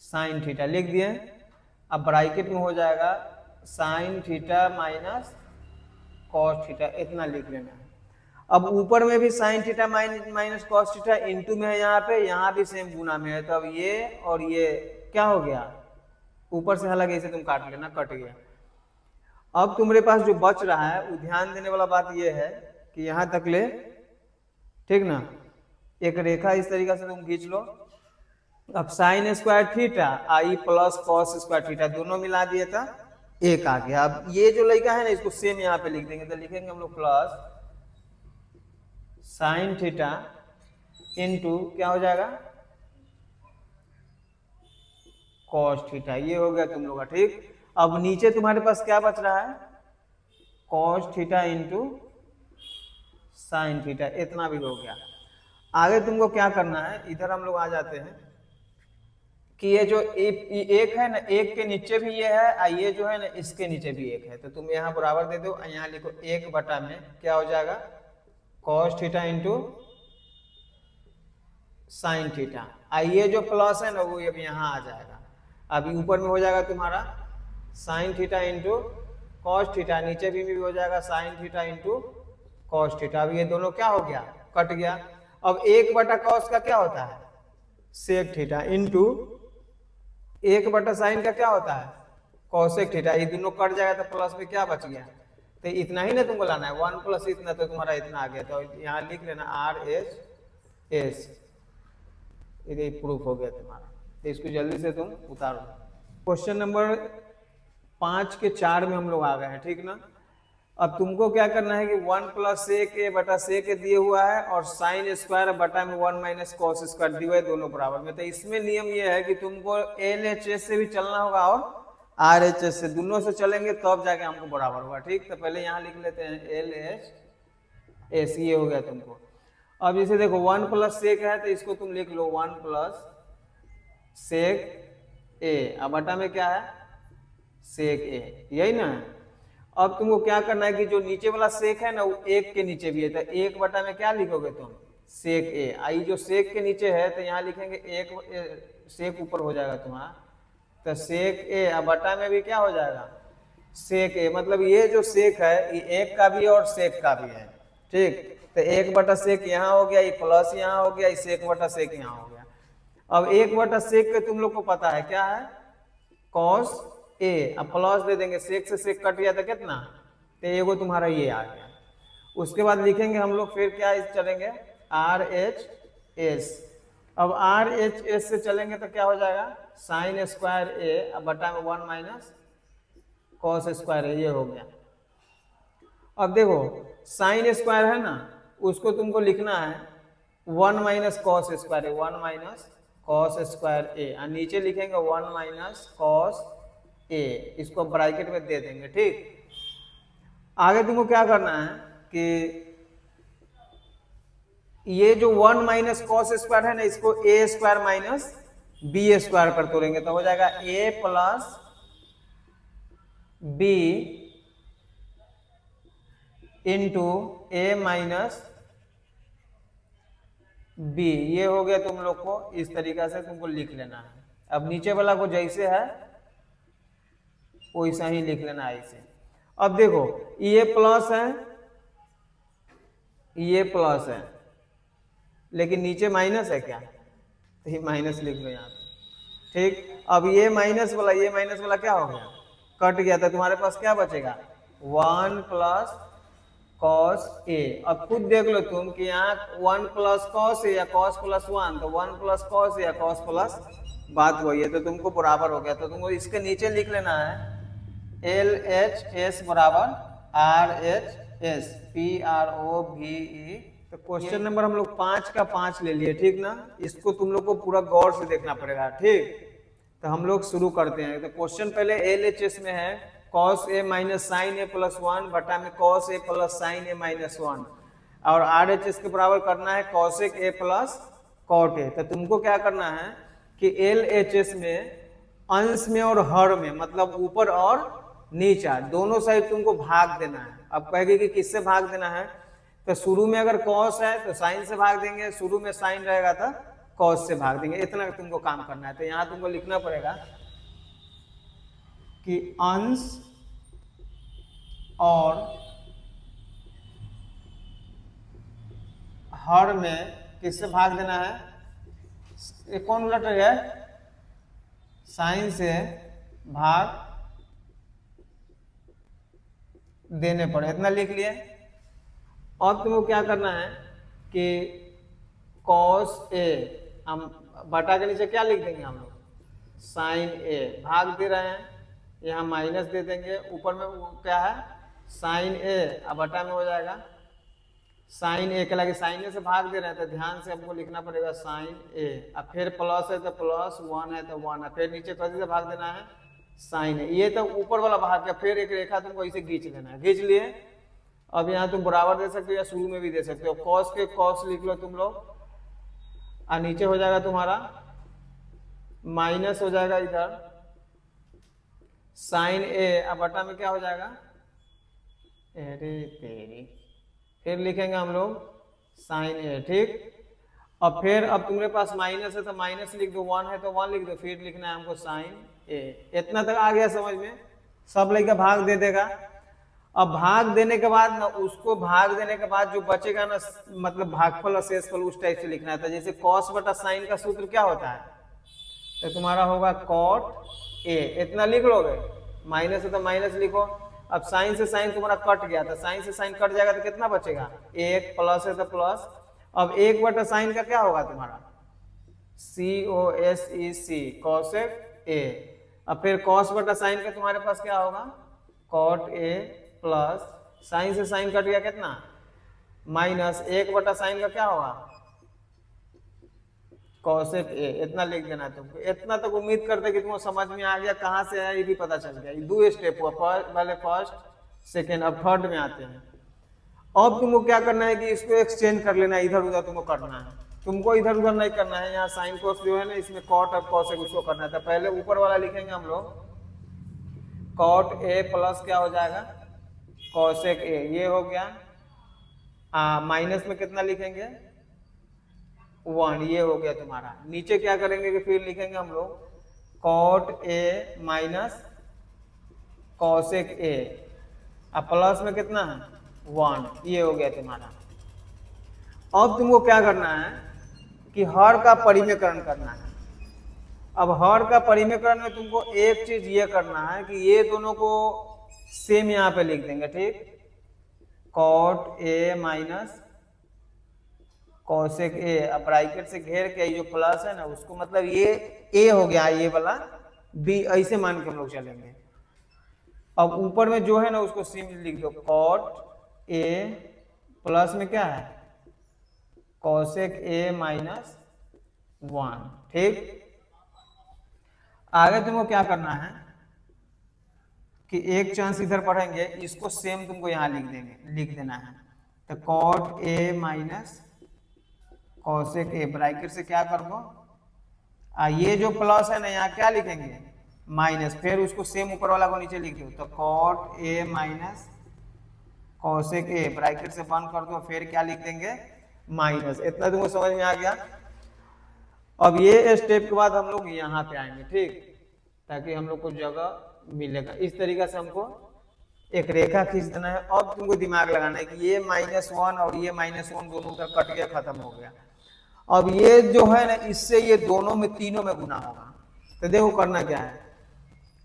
sine theta लिख दिए। अब ब्रैकेट में हो जाएगा sine theta minus cos theta, इतना लिख लेना है। अब ऊपर में भी sine theta minus cos theta into में है यहाँ पे, यहाँ भी सेम गुना में है, तो अब ये और ये क्या हो गया ऊपर से हालांकि इसे तुम काट लेना, कट गया। अब तुम्हारे पास जो बच रहा है वो ध्यान देने वाला बात ये है कि यहाँ तक ले, ठीक ना, एक रेखा इस तरीका से तुम खींच लो। अब साइन स्क्वायर थीटा आई प्लस कॉस स्क्वायर थीटा दोनों मिला दिए था एक आ गया। अब ये जो लड़का है ना इसको सेम यहाँ पे लिख देंगे, तो लिखेंगे हम लोग प्लस साइन थीटा इंटू क्या हो जाएगा कॉस थीटा, ये हो गया तुम लोग का, ठीक। अब नीचे तुम्हारे पास क्या बच रहा है cos theta into sine theta, इतना भी हो गया। आगे तुमको क्या करना है, इधर हम लोग आ जाते हैं कि ये जो एक है ना, एक के नीचे भी ये है और ये जो है ना इसके नीचे भी एक है, तो तुम यहाँ बराबर दे दो, यहाँ लिखो एक बटा में क्या हो जाएगा cos theta into sine theta, ये जो प्लस है ना वो अब यहाँ आ जाएगा। अभी ऊपर में हो जाएगा तुम्हारा sign theta into cos theta, नीचे भी हो जाएगा sign theta into cos theta. अब ये दोनों क्या हो गया कट गया। अब 1/cos का क्या होता है, सेक थीटा, इंटू 1/sin का क्या होता है, कॉसेक थीटा। ये दोनों कट जाएगा तो प्लस में क्या बच गया, तो इतना ही ना तुमको लाना है, 1 प्लस इतना, तो तुम्हारा इतना आ गया। तो यहाँ लिख लेना RHS, ये प्रूफ हो गया तुम्हारा। तो इसको जल्दी से तुम उतारो। क्वेश्चन नंबर 5 के 4 में हम लोग आ गए हैं, ठीक ना। अब तुमको क्या करना है कि 1 + sec a बटा sec a दिए हुआ है और sin स्क्वायर बटा में 1 - cos स्क्वायर दिए हुए, दोनों बराबर में। तो इसमें नियम ये है कि तुमको LHS से भी चलना होगा और RHS से, दोनों से चलेंगे तब जाके हमको बराबर होगा, ठीक। तो पहले यहाँ लिख लेते हैं LHS, ये हो गया तुमको। अब जैसे देखो 1 + sec है तो इसको तुम लिख लो 1 + sec a, अब बटा में क्या है, sec a, यही ना। अब तुमको क्या करना है कि जो नीचे वाला सेक है ना वो 1 के नीचे भी है, तो 1 बटा में क्या लिखोगे तुम, सेक ए। आई जो सेक के नीचे है तो यहाँ लिखेंगे 1, सेक ऊपर हो जाएगा तुम्हारा, तो सेक ए, अब बटा में भी क्या हो जाएगा, सेक ए। मतलब ये जो सेक है ये 1 का भी और सेक का भी है, ठीक। तो 1/sec यहाँ हो गया, ये प्लस यहाँ हो गया, ये sec/sec यहाँ हो गया। अब 1/sec के तुम लोग को पता है क्या है, cos a, अब प्लस दे देंगे, सेक से सेक कट गया था कितना, तो एगो तुम्हारा ये आ गया। उसके बाद लिखेंगे हम लोग फिर क्या चलेंगे, RHS। अब RHS से चलेंगे तो क्या हो जाएगा, sin स्क्वायर a, अब बटा में 1 - cos स्क्वायर a, ये हो गया। अब देखो sin स्क्वायर है ना, उसको तुमको लिखना है 1 - cos square a, 1 - cos square a, और नीचे लिखेंगे 1 - cos a, इसको ब्रैकेट में दे देंगे, ठीक। आगे तुमको क्या करना है कि ये जो 1 - cos स्क्वायर है ना, इसको a square minus b square कर तोड़ेंगे, तो हो जाएगा a + b into a - b, ये हो गया तुम लोग को। इस तरीका से तुमको लिख लेना है। अब नीचे वाला को जैसे है वैसा ही लिख लेना है ऐसे। अब देखो ये प्लस है, ये प्लस है, लेकिन नीचे माइनस है क्या, तो ये माइनस लिख लो यहाँ पे, ठीक। अब ये माइनस वाला क्या हो गया, कट गया, था तुम्हारे पास क्या बचेगा, 1 + cos a। अब खुद देख लो तुम कि यहाँ 1 + cos a या cos + 1, तो 1 + cos a या cos + बात वही है, तो तुमको बराबर हो गया। तो तुमको इसके नीचे लिख लेना है LHS बराबर RHS, PROVE। तो क्वेश्चन नंबर हम लोग 5 का 5 ले लिए, ठीक ना। इसको तुम लोग को पूरा गौर से देखना पड़ेगा, ठीक। तो हम लोग शुरू करते हैं। तो क्वेश्चन पहले LHS में है cos a - sin a + 1 बटा में cos a + sin a - 1, और RHS के बराबर करना है cosec a + cot a। तो तुमको क्या करना है कि LHS में अंश में और हर में, मतलब ऊपर और नीचा दोनों साइड तुमको भाग देना है। अब कहेगी कि किससे भाग देना है, तो शुरू में अगर cos है तो sin से भाग देंगे, शुरू में sin रहेगा तो cos से भाग देंगे, इतना तुमको काम करना है। तो यहाँ तुमको लिखना पड़ेगा कि अंश और हर में किससे भाग देना है, ये कौन लेटर है, साइन से भाग देने पड़े, इतना लिख लिए। अब तुमको क्या करना है कि cos a, हम बटा के नीचे क्या लिख देंगे हम लोग, sin a, भाग दे रहे हैं, यहाँ माइनस दे देंगे, ऊपर में क्या है sin a, अब बटा में हो जाएगा sin a के लगे sin a से भाग दे रहे हैं, तो ध्यान से हमको लिखना पड़ेगा sin a। अब फिर प्लस है तो प्लस, 1 है तो 1 है, फिर नीचे कैसे से भाग देना है sin a। ये तो ऊपर वाला भाग का, फिर एक रेखा तुमको इसे खींच लेना है, खींच लिए। अब यहाँ तुम बराबर दे सकते हो या शुरू में भी दे सकते हो, cos के cos लिख लो तुम लोग, और नीचे हो जाएगा तुम्हारा माइनस हो जाएगा इधर sin a, अब बटा में क्या हो जाएगा, अरे तेरी, फिर लिखेंगे हम लोग sin a, ठीक। अब फिर अब तुम्हारे पास माइनस है तो माइनस लिख दो, 1 है तो 1 लिख दो, फिर लिखना है हमको sin a। इतना तक आ गया समझ में, सब लेकर भाग दे देगा। अब भाग देने के बाद ना, उसको भाग देने के बाद जो बचेगा ना, मतलब भागफल और शेषफल उस टाइप से लिखना है। जैसे कॉस बटा साइन का सूत्र क्या होता है, तो तुम्हारा होगा कॉट ए, इतना लिख लोगे, माइनस है तो माइनस लिखो। अब साइन से साइन तुम्हारा कट गया था, साइन से साइन कट जाएगा तो कितना बचेगा, एक, प्लस है तो प्लस। अब एक बटा साइन का क्या होगा तुम्हारा, COSEC, कॉसेक ए। अब फिर कॉस बटा साइन का तुम्हारे पास क्या होगा, कॉट ए, प्लस साइन से साइन कट गया कितना, माइनस, एक बटा साइन का क्या होगा, कॉसेक ए। इतना लिख देना है तुमको। इतना तक उम्मीद करते कि तुमको समझ में आ गया, कहाँ से आया ये भी पता चल गया। ये दो स्टेप हुआ, पहले फर्स्ट सेकेंड, अब थर्ड में आते हैं। अब तुमको क्या करना है कि इसको एक्सचेंज कर लेना है, इधर उधर तुमको करना है। तुमको इधर उधर नहीं करना है, यहाँ साइन कोस जो है ना, इसमें कॉट और कॉसेक उसको करना है। तो पहले ऊपर वाला लिखेंगे हम लोग, कॉट ए प्लस क्या हो जाएगा, कॉसेक ए, ये हो गया। माइनस में कितना लिखेंगे, 1, ये हो गया तुम्हारा। नीचे क्या करेंगे कि फिर लिखेंगे हम लोग कॉट ए माइनस कॉसेक ए, अब प्लस में कितना है, 1, ये हो गया तुम्हारा। अब तुमको क्या करना है कि हर का परिमेयकरण करना है। अब हर का परिमेयकरण में तुमको एक चीज ये करना है कि ये दोनों को सेम यहाँ पे लिख देंगे, ठीक। कॉट ए माइनस कॉसेक ए, अब ब्रैकेट से घेर के जो प्लस है ना उसको, मतलब ये ए हो गया, ये वाला बी, ऐसे मान के हम लोग चलेंगे। अब ऊपर में जो है ना उसको सिंपली लिख दो, कॉट ए प्लस में क्या है, कॉसेक ए माइनस 1, ठीक। आगे तुमको क्या करना है कि एक चांस इधर पढ़ेंगे, इसको सेम तुमको यहाँ लिख देना है। तो cot A minus cosec a, bracket से क्या कर दो, ये जो प्लस है ना यहाँ क्या लिखेंगे, माइनस, फिर उसको सेम ऊपर वाला को नीचे लिख दो। तो cot A minus cosec a, bracket से बंद कर दो, फिर क्या लिख देंगे, माइनस। इतना तुमको समझ में आ गया। अब ये स्टेप के बाद हम लोग यहाँ पे आएंगे, ठीक, ताकि हम लोग को जगह मिलेगा। इस तरीका से हमको एक रेखा खींच देना है। अब तुमको दिमाग लगाना है कि ये -1 और ये -1 दोनों उधर कट गया, खत्म हो गया। अब ये जो है ना, इससे ये दोनों में, तीनों में गुना होगा। तो देखो करना क्या है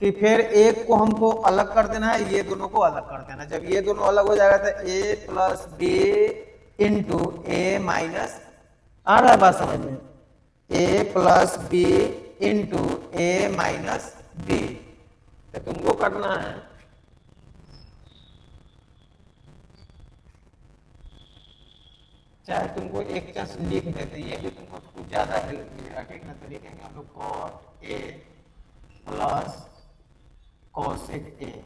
कि फिर एक को हमको अलग कर देना है, ये दोनों को अलग कर देना। जब ये दोनों अलग हो जाएगा तो a plus B into A minus, आ रहा है बात समझ में, a plus B into A minus B. तो तुमको करना है चाहे तुमको एक चांस लिख देते, ये भी तुमको कुछ ज्यादा हेल्प मिलेगा, ठीक ना। तो लिखेंगे हम लोग cot a plus cosec a,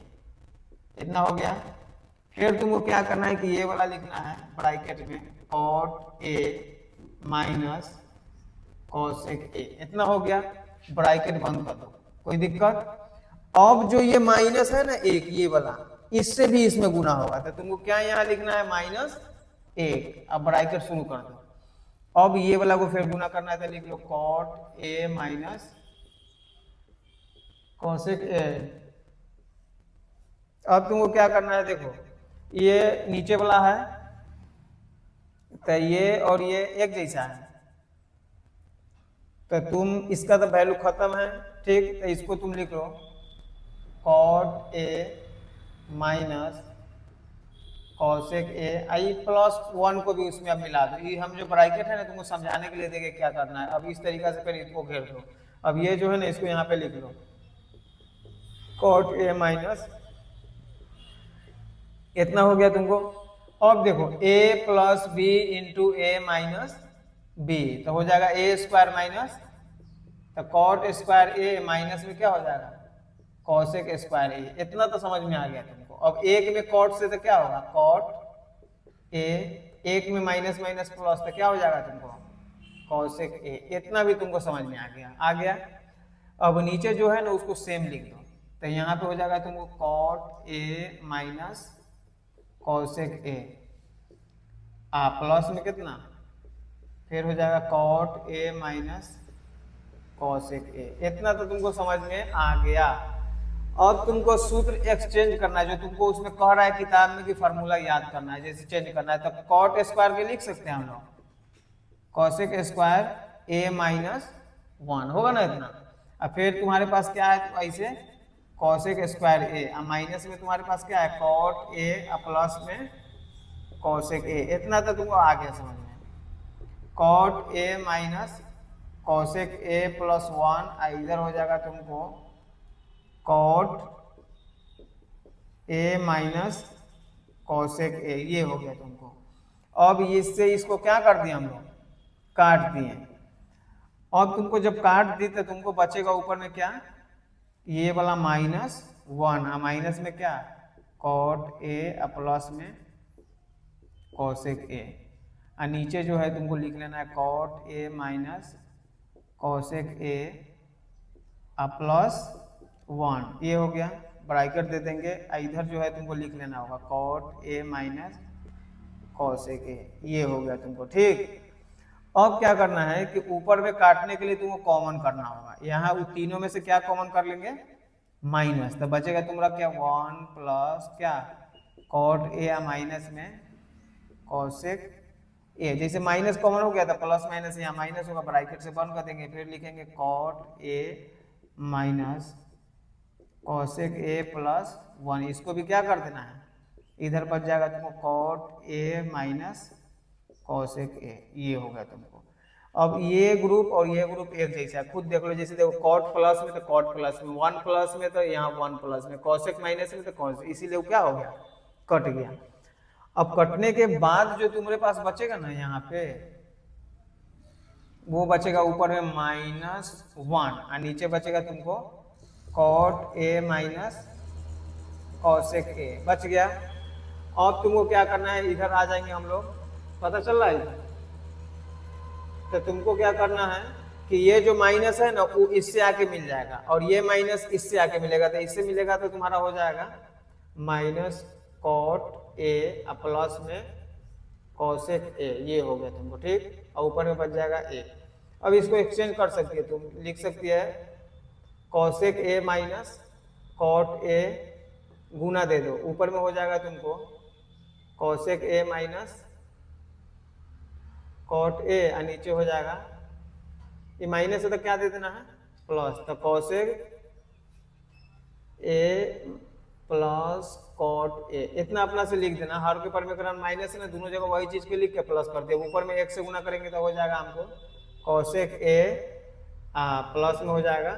इतना हो गया। फिर तुमको क्या करना है कि ये वाला लिखना है ब्रैकेट में, cot A minus cosec a, इतना हो गया। ब्रैकेट बंद कर दो, कोई दिक्कत। अब जो ये माइनस है ना एक, ये वाला, इससे भी इसमें गुना होगा। तो तुमको क्या यहाँ लिखना है, -1। अब ब्रैकेट शुरू कर दो। अब ये वाला को फिर गुना करना है, तो लिख लो कॉट ए माइनस कॉसेक ए। अब तुमको क्या करना है, देखो ये नीचे वाला है तो ये और ये एक जैसा है, तो तुम इसका तो वैल्यू खत्म है, ठीक। तो इसको तुम लिख लो cot A minus cosec A, आई +1 को भी उसमें अब मिला दो। ये हम जो ब्रैकेट है ना तुमको समझाने के लिए देखे क्या करना है। अब इस तरीका से फिर इसको घेर दो। अब ये जो है ना इसको यहाँ पे लिख लो कॉट ए माइनस, इतना हो गया तुमको। अब देखो a plus B into A minus B, तो हो जाएगा a स्क्वायर माइनस, तो कॉट स्क्वायर ए माइनस में क्या हो जाएगा, कॉसेक स्क्वायर ए। इतना तो समझ में आ गया तुमको। अब एक में कॉट से तो क्या होगा, कॉट ए, एक में माइनस माइनस प्लस, तो क्या हो जाएगा तुमको, कॉसेक ए। इतना भी तुमको समझ में आ गया। अब नीचे जो है ना उसको सेम लिख दो। तो यहाँ पे हो जाएगा तुमको कॉट ए माइनस कॉसेक ए, प्लस में कितना, फिर हो जाएगा cot A minus cosec a. इतना तो तुमको समझ में आ गया। अब तुमको सूत्र एक्सचेंज करना है, जो तुमको उसमें कह रहा है किताब में कि फार्मूला याद करना है, जैसे चेंज करना है, तब कॉट स्क्वायर के लिख सकते हैं हम लोग, कॉसेक स्क्वायर ए माइनस 1 होगा ना इतना। अब फिर तुम्हारे पास क्या है, तो ऐसे कॉसेक स्क्वायर ए, अब माइनस में तुम्हारे पास क्या है, कॉट ए, प्लस में कॉसेक ए, इतना तो तुमको आ गया समझ में। कॉट ए माइनस कॉसेक ए प्लस 1, इधर हो जाएगा तुमको cot A minus cosec a, ये हो गया तुमको। अब इससे इसको क्या कर दिए हम लोग, काट दिए। अब तुमको जब काट दी तो तुमको बचेगा ऊपर में क्या, ये वाला -1, माइनस में क्या, कॉट ए प्लस में कॉसेक ए, और नीचे जो है तुमको लिख लेना है कॉट ए माइनस कॉसेक ए प्लस 1, ये हो गया, ब्रैकेट दे देंगे। इधर जो है तुमको लिख लेना होगा cot A minus cosec a, ये हो गया तुमको, ठीक। अब क्या करना है कि ऊपर में काटने के लिए तुमको कॉमन करना होगा, यहाँ उन तीनों में से क्या कॉमन कर लेंगे, माइनस, तो बचेगा तुम्हारा क्या, 1 प्लस क्या, कॉट ए माइनस में कॉसेक ए, जैसे माइनस कॉमन हो गया था, प्लस माइनस यहाँ माइनस होगा, ब्रैकेट से बंद कर देंगे, फिर लिखेंगे कॉट ए माइनस कॉसेक ए प्लस 1, इसको भी क्या कर देना है, इधर बच जाएगा तुमको cot A minus cosec a, ये हो गया तुमको। अब ये ग्रुप और ये ग्रुप एक जैसा है, खुद देख लो, जैसे देखो कॉट प्लस में तो कॉट प्लस में, 1 प्लस में तो यहाँ 1 प्लस में, कॉसेक माइनस में तो कॉस, इसीलिए क्या हो गया, कट गया। अब कटने के बाद जो तुम्हारे पास बचेगा ना यहाँ पे, वो बचेगा ऊपर में -1 और नीचे बचेगा तुमको cot A minus cosec a, बच गया। अब तुमको क्या करना है, इधर आ जाएंगे हम लोग, पता चल रहा है, तो तुमको क्या करना है कि ये जो माइनस है ना वो इससे आके मिल जाएगा, और ये माइनस इससे आके मिलेगा, तो इससे मिलेगा तो तुम्हारा हो जाएगा माइनस कॉट ए प्लस में कॉसेक ए, ये हो गया तुमको, ठीक, और ऊपर में बच जाएगा ए। अब इसको एक्सचेंज कर सकती है, तुम लिख सकती है cosec A minus cot A, गुना दे दो, ऊपर में हो जाएगा तुमको cosec A minus cot A, और नीचे हो जाएगा, ये माइनस है तो क्या दे देना है, प्लस, तो cosec A plus cot a, इतना अपना से लिख देना, हर के परिमेकरण माइनस है ना, दोनों जगह वही चीज के लिख के प्लस कर दिया, ऊपर में 1 से गुना करेंगे तो हो जाएगा हमको कॉसेक ए प्लस में हो जाएगा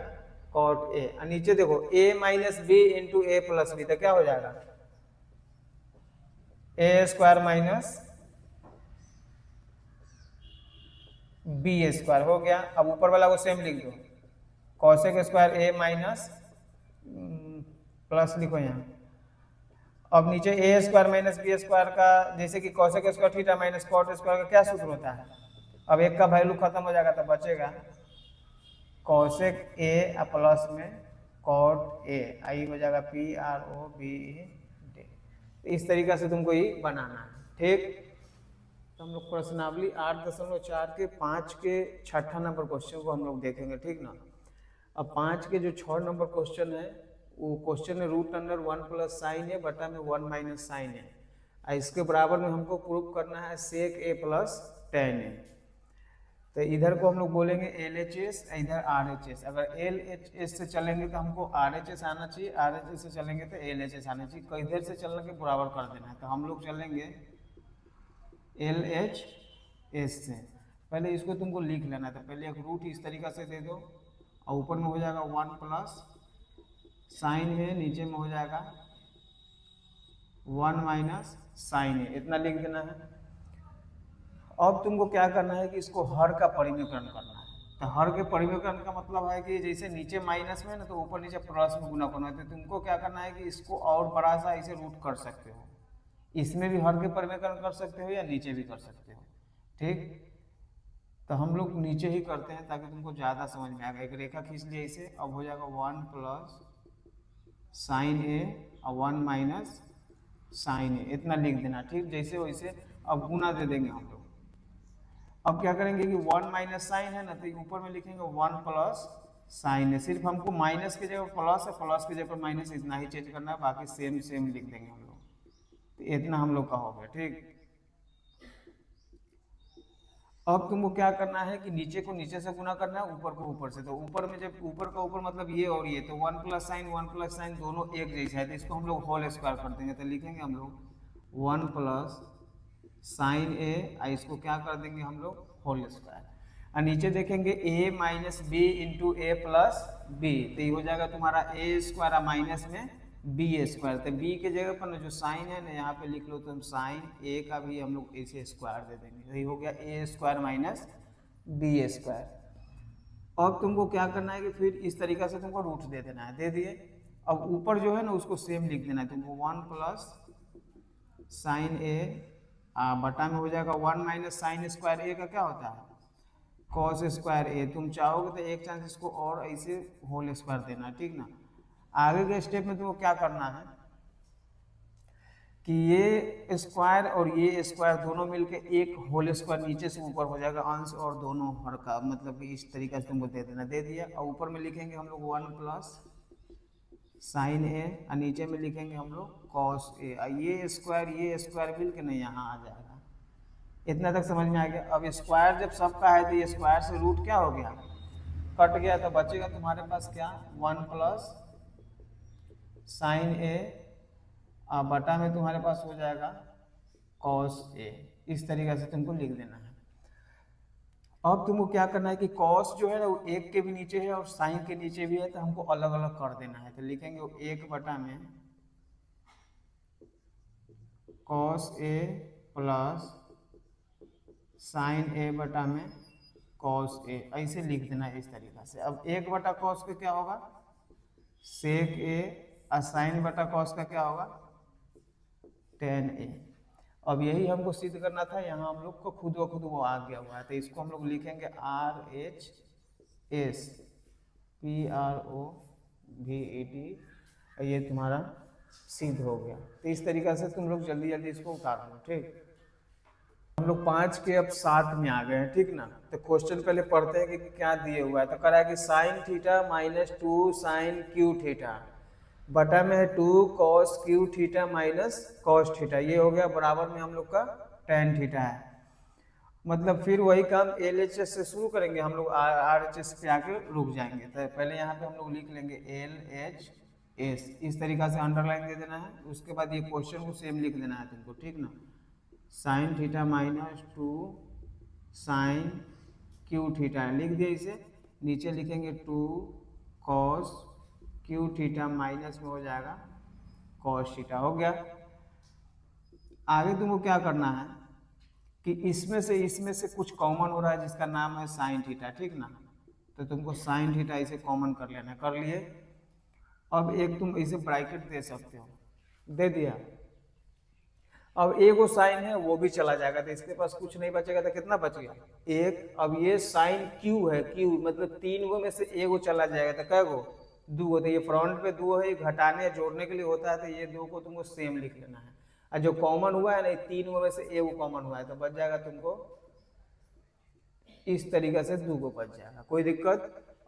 कॉट ए, और नीचे देखो a minus B into A plus B, तो क्या हो जाएगा, ए स्क्वायर माइनस बी स्क्वायर हो गया। अब ऊपर वाला को सेम लिख दो, कॉसेक स्क्वायर ए माइनस प्लस लिखो यहाँ, अब नीचे A square minus B square का, जैसे कि cosec square theta minus cot square का क्या सूत्र होता है, अब एक का वैल्यू खत्म हो जाएगा तो बचेगा कॉसेक ए प्लस में कॉट ए, आई हो जाएगा P R O B E D. इस तरीका से तुमको ये बनाना है, ठीक। तो हम लोग प्रश्नावली 8.4 के 5 के 6ठा नंबर क्वेश्चन को हम लोग देखेंगे, ठीक ना। अब 5 के जो 6 नंबर क्वेश्चन है, वो क्वेश्चन है √1 प्लस साइन है बटा में 1 माइनस साइन है, इसके बराबर में हमको प्रूव करना है सेक ए प्लस टेन ए। तो इधर को हम लोग बोलेंगे LHS, इधर RHS। अगर LHS से चलेंगे तो हमको RHS आना चाहिए, RHS से चलेंगे तो LHS आना चाहिए, इधर से चलने के बराबर कर देना है। तो हम लोग चलेंगे LHS से, पहले इसको तुमको लिख लेना है। तो पहले एक रूट इस तरीका से दे दो, और ऊपर में हो जाएगा 1 प्लस साइन है, नीचे में हो जाएगा 1 माइनस साइन है, इतना लिख देना है। अब तुमको क्या करना है कि इसको हर का परिमेयकरण करना है। तो हर के परिमेयकरण का मतलब है कि जैसे नीचे माइनस में ना, तो ऊपर नीचे प्लस में गुना करना है। तो तुमको क्या करना है कि इसको और बड़ा सा इसे रूट कर सकते हो, इसमें भी हर के परिमेयकरण कर सकते हो या नीचे भी कर सकते हो, ठीक। तो हम लोग नीचे ही करते हैं ताकि तुमको ज़्यादा समझ में आएगा। एक रेखा खींच लिया इसे, अब हो जाएगा 1 प्लस साइन ए और 1 माइनस साइन ए, इतना लिख देना, ठीक। जैसे वैसे अब गुना दे देंगे हम लोग। अब क्या करेंगे कि 1 माइनस साइन है ना, तो ऊपर में लिखेंगे 1 प्लस साइन ए, सिर्फ हमको माइनस की जगह प्लस है, प्लस की जगह पर माइनस, इतना ही चेंज करना है, बाकी सेम सेम लिख देंगे हम लोग। तो इतना हम लोग का हो गया, ठीक। अब तुमको क्या करना है कि नीचे को नीचे से गुना करना है, ऊपर को ऊपर से। तो ऊपर में जब ऊपर का ऊपर मतलब ये और ये, तो 1 + दोनों एक जैसा है, तो इसको हम लोग होल स्क्वायर कर देंगे। तो लिखेंगे हम लोग 1 + sin ए, इसको क्या कर देंगे हम लोग होल स्क्वायर। और नीचे देखेंगे a - b × a + b, तो ये हो जाएगा तुम्हारा a² माइनस में b²। तो b के जगह पर ना जो साइन है ना यहाँ पे लिख लो तुम, साइन a का भी हम लोग ऐसे स्क्वायर दे देंगे, तो ये हो गया a² - b²। अब तुमको क्या करना है कि फिर इस तरीका से तुमको रूट दे देना है, दे दिए। अब ऊपर जो है ना उसको सेम लिख देना है तुमको, 1 + sin a बटा में हो जाएगा 1 - sin² a का क्या होता है cos² a। तुम चाहोगे तो एक चांस इसको और ऐसे होल स्क्वायर देना है, ठीक ना। आगे के स्टेप में तुमको क्या करना है कि ये स्क्वायर और ये स्क्वायर दोनों मिलके एक होल स्क्वायर नीचे से ऊपर हो जाएगा, अंश और दोनों हर का, मतलब कि इस तरीके से तुमको दे देना, दे दिया। और ऊपर में लिखेंगे हम लोग 1 + sin a, और नीचे में लिखेंगे हम लोग cos a। ये स्क्वायर मिल के नहीं यहाँ आ जाएगा। इतना तक समझ में आ गया। अब स्क्वायर जब सबका है तो ये स्क्वायर से रूट क्या हो गया, कट गया, तो बचेगा तुम्हारे पास क्या 1 + sin a बटा में तुम्हारे पास हो जाएगा cos a। इस तरीके से तुमको लिख देना है। अब तुमको क्या करना है कि cos जो है ना वो एक के भी नीचे है और sin के नीचे भी है, तो हमको अलग अलग कर देना है। तो लिखेंगे 1 बटा में cos a + sin a बटा में cos a, ऐसे लिख देना है इस तरीका से। अब 1 बटा cos का क्या होगा sec a, और sin बटा cos का क्या होगा tan a। अब यही हमको सिद्ध करना था, यहाँ हम लोग को खुद ब खुद वो आ गया हुआ है, तो इसको हम लोग लिखेंगे RHS PROVET, ये तुम्हारा सिद्ध हो गया। तो इस तरीका से तुम लोग जल्दी जल्दी इसको उतार लो, ठीक। हम लोग 5 के अब 7 में आ गए हैं, ठीक ना। तो क्वेश्चन पहले पढ़ते हैं कि क्या दिए हुआ है। तो करा है कि sin θ - 2 sin q θ बटा में है 2 cos q θ - cos θ, ये हो गया। बराबर में हम लोग का tan θ है। मतलब फिर वही काम LHS से शुरू करेंगे हम लोग, RHS पे आके रुक जाएंगे। तो पहले यहाँ पे हम लोग लिख लेंगे LHS, इस तरीका से अंडरलाइन दे देना है। उसके बाद ये क्वेश्चन को सेम लिख देना है तुमको, ठीक ना। sin θ - 2 sin q θ लिख दिया इसे। नीचे लिखेंगे 2 cos q θ माइनस में हो जाएगा cos θ, हो गया। आगे तुमको क्या करना है कि इसमें से कुछ कॉमन हो रहा है जिसका नाम है sin θ, ठीक ना। तो तुमको sin θ इसे कॉमन कर लेना, कर लिए। अब एक तुम इसे ब्रैकेट दे सकते हो, दे दिया। अब एगो साइन है वो भी चला जाएगा, तो इसके पास कुछ नहीं बचेगा, तो कितना बच गया 1। अब ये साइन Q है, Q मतलब 3 गो में से एगो चला जाएगा, तो कै गो 2 गो। तो ये फ्रंट पे 2 है, घटाने जोड़ने के लिए होता है, तो ये 2 को तुमको सेम लिख लेना है। और जो कॉमन हुआ है ना 3 गो में से एगो कॉमन हुआ है, तो बच जाएगा तुमको इस तरीके से 2 गो बच जाएगा, कोई दिक्कत।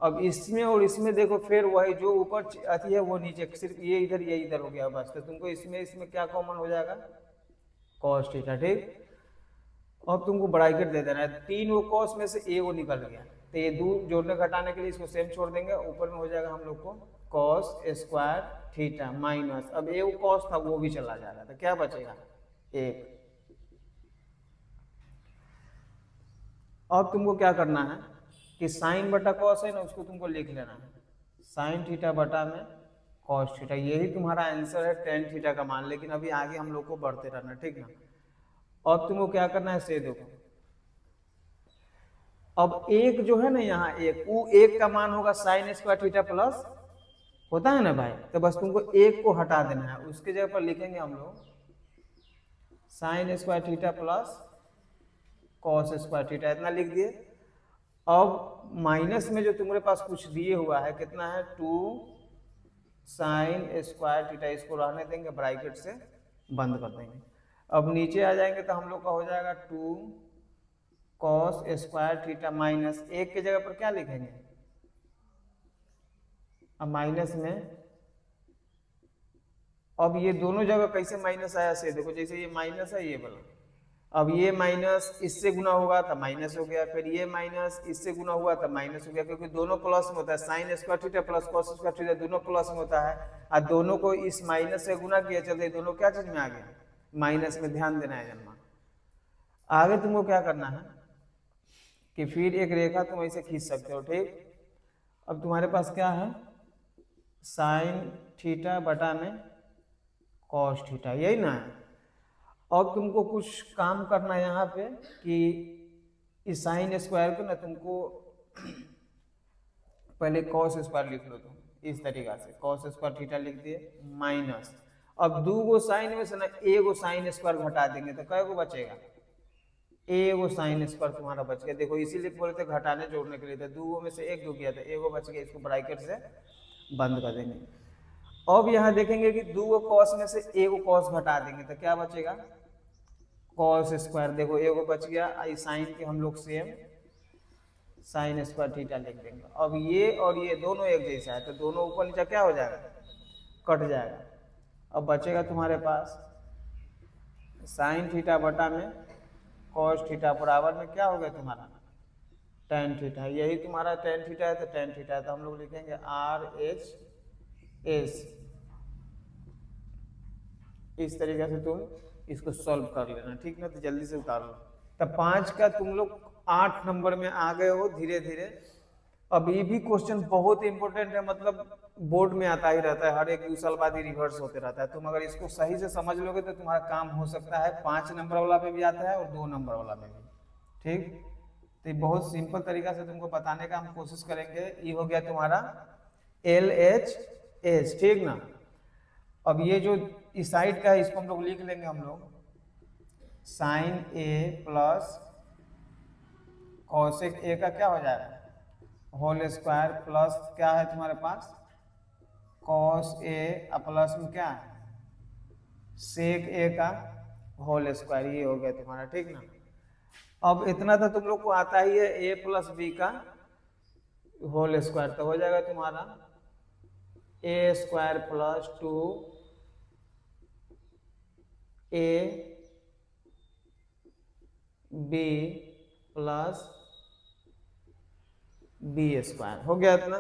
अब इसमें और इसमें देखो फिर वही जो ऊपर अति है वो नीचे, सिर्फ ये इधर हो गया बस। तो तुमको इसमें क्या कॉमन हो जाएगा cos θ, ठीक। अब तुमको ब्रैकेट दे देना है, 3 वो cos में से एगो निकल गया, तो ये 2 जोड़ने घटाने के लिए इसको सेम छोड़ देंगे। ऊपर में हो जाएगा हम लोग को cos² θ माइनस, अब एगो cos था वो भी चला जाएगा, तो क्या बचेगा 1। अब तुमको क्या करना है कि sin बटा cos है ना, उसको तुमको लिख लेना है sin θ बटा में cos θ। यही तुम्हारा आंसर है tan θ का मान। लेकिन अभी आगे हम लोग को बढ़ते रहना, ठीक ना। अब तुमको क्या करना है से देखो, अब एक जो है ना यहाँ एक, वो एक का मान होगा sin² θ प्लस, होता है ना भाई। तो बस तुमको एक को हटा देना है, उसके जगह पर लिखेंगे हम लोग sin² θ प्लस cos² θ, इतना लिख दिए। अब माइनस में जो तुम्हारे पास कुछ दिए हुआ है कितना है 2 sin² θ, इसको रहने देंगे, ब्रैकेट से बंद कर देंगे। अब नीचे आ जाएंगे तो हम लोग का हो जाएगा 2 cos² θ माइनस, एक के जगह पर क्या लिखेंगे अब माइनस में, अब ये दोनों जगह कैसे माइनस आया से देखो, जैसे ये माइनस है ये वाला, अब ये माइनस इससे गुना होगा तो माइनस हो गया, फिर ये माइनस इससे गुना हुआ तो माइनस हो गया, क्योंकि दोनों प्लस में होता है, sine square theta plus cos square theta दोनों प्लस में होता है, और दोनों को इस माइनस से गुना किया चलते दोनों क्या चीज में आ गया, माइनस में। ध्यान देना है जन्मा। आगे तुमको क्या करना है कि फिर एक रेखा तुम ऐसे खींच सकते हो, ठीक। अब तुम्हारे पास क्या है, साइन थीटा बटा में कॉस थीटा, यही ना है। अब तुमको कुछ काम करना है यहाँ पे कि इस साइन स्क्वायर को ना तुमको पहले कॉस स्क्वायर लिख लो तुम, इस तरीका से कॉस स्क्वायर थीटा लिख दिए माइनस, अब दो गो साइन में से ना एगो साइन स्क्वायर घटा देंगे तो कै गो बचेगा, एगो साइन स्क्वायर तुम्हारा बच गया। देखो इसीलिए बोले थे घटाने जोड़ने के लिए, तो दो में से एक दो किया था, एगो बच गया, इसको ब्रैकेट से बंद कर देंगे। अब यहाँ देखेंगे कि दो कॉस में से एगो कॉस घटा देंगे तो क्या बचेगा, कॉस स्क्वायर। देखो एगो बच गया, आई साइन के हम लोग सेम साइन स्क्वायर थीटा लिख देंगे। अब ये और ये दोनों एक जैसा है तो दोनों ऊपर नीचे क्या हो जाएगा, कट जाएगा। अब बचेगा तुम्हारे पास साइन थीटा बटा में कॉस थीटा बराबर में क्या हो गया तुम्हारा टेन थीटा, यही तुम्हारा टेन थीटा है तो टेन थीटा है, तो हम लोग लिखेंगे आर एच एस। इस तरीके से तुम इसको सॉल्व कर लेना, ठीक ना। तो जल्दी से उतार लो। तब 5 का तुम लोग 8 नंबर में आ गए हो धीरे धीरे। अब ये भी क्वेश्चन बहुत इंपॉर्टेंट है, मतलब बोर्ड में आता ही रहता है, हर एक 2 साल बाद ही रिवर्स होते रहता है। तुम अगर इसको सही से समझ लोगे तो तुम्हारा काम हो सकता है 5 नंबर वाला में भी आता है और 2 नंबर वाला में भी, ठीक। तो ये बहुत सिंपल तरीका से तुमको बताने का हम कोशिश करेंगे। ये हो गया तुम्हारा LHS, ठीक ना। अब ये जो इस साइड का है इसको हम लोग लिख लेंगे, हम लोग sine A plus cosec A का क्या हो जाएगा होल स्क्वायर प्लस क्या है तुम्हारे पास कॉस ए प्लस में क्या है सेक ए का होल स्क्वायर, ये हो गया तुम्हारा, ठीक ना। अब इतना तो तुम लोग को आता ही है, ए प्लस बी का होल स्क्वायर, तो हो जाएगा तुम्हारा A square plus 2 A B plus B square, हो गया इतना।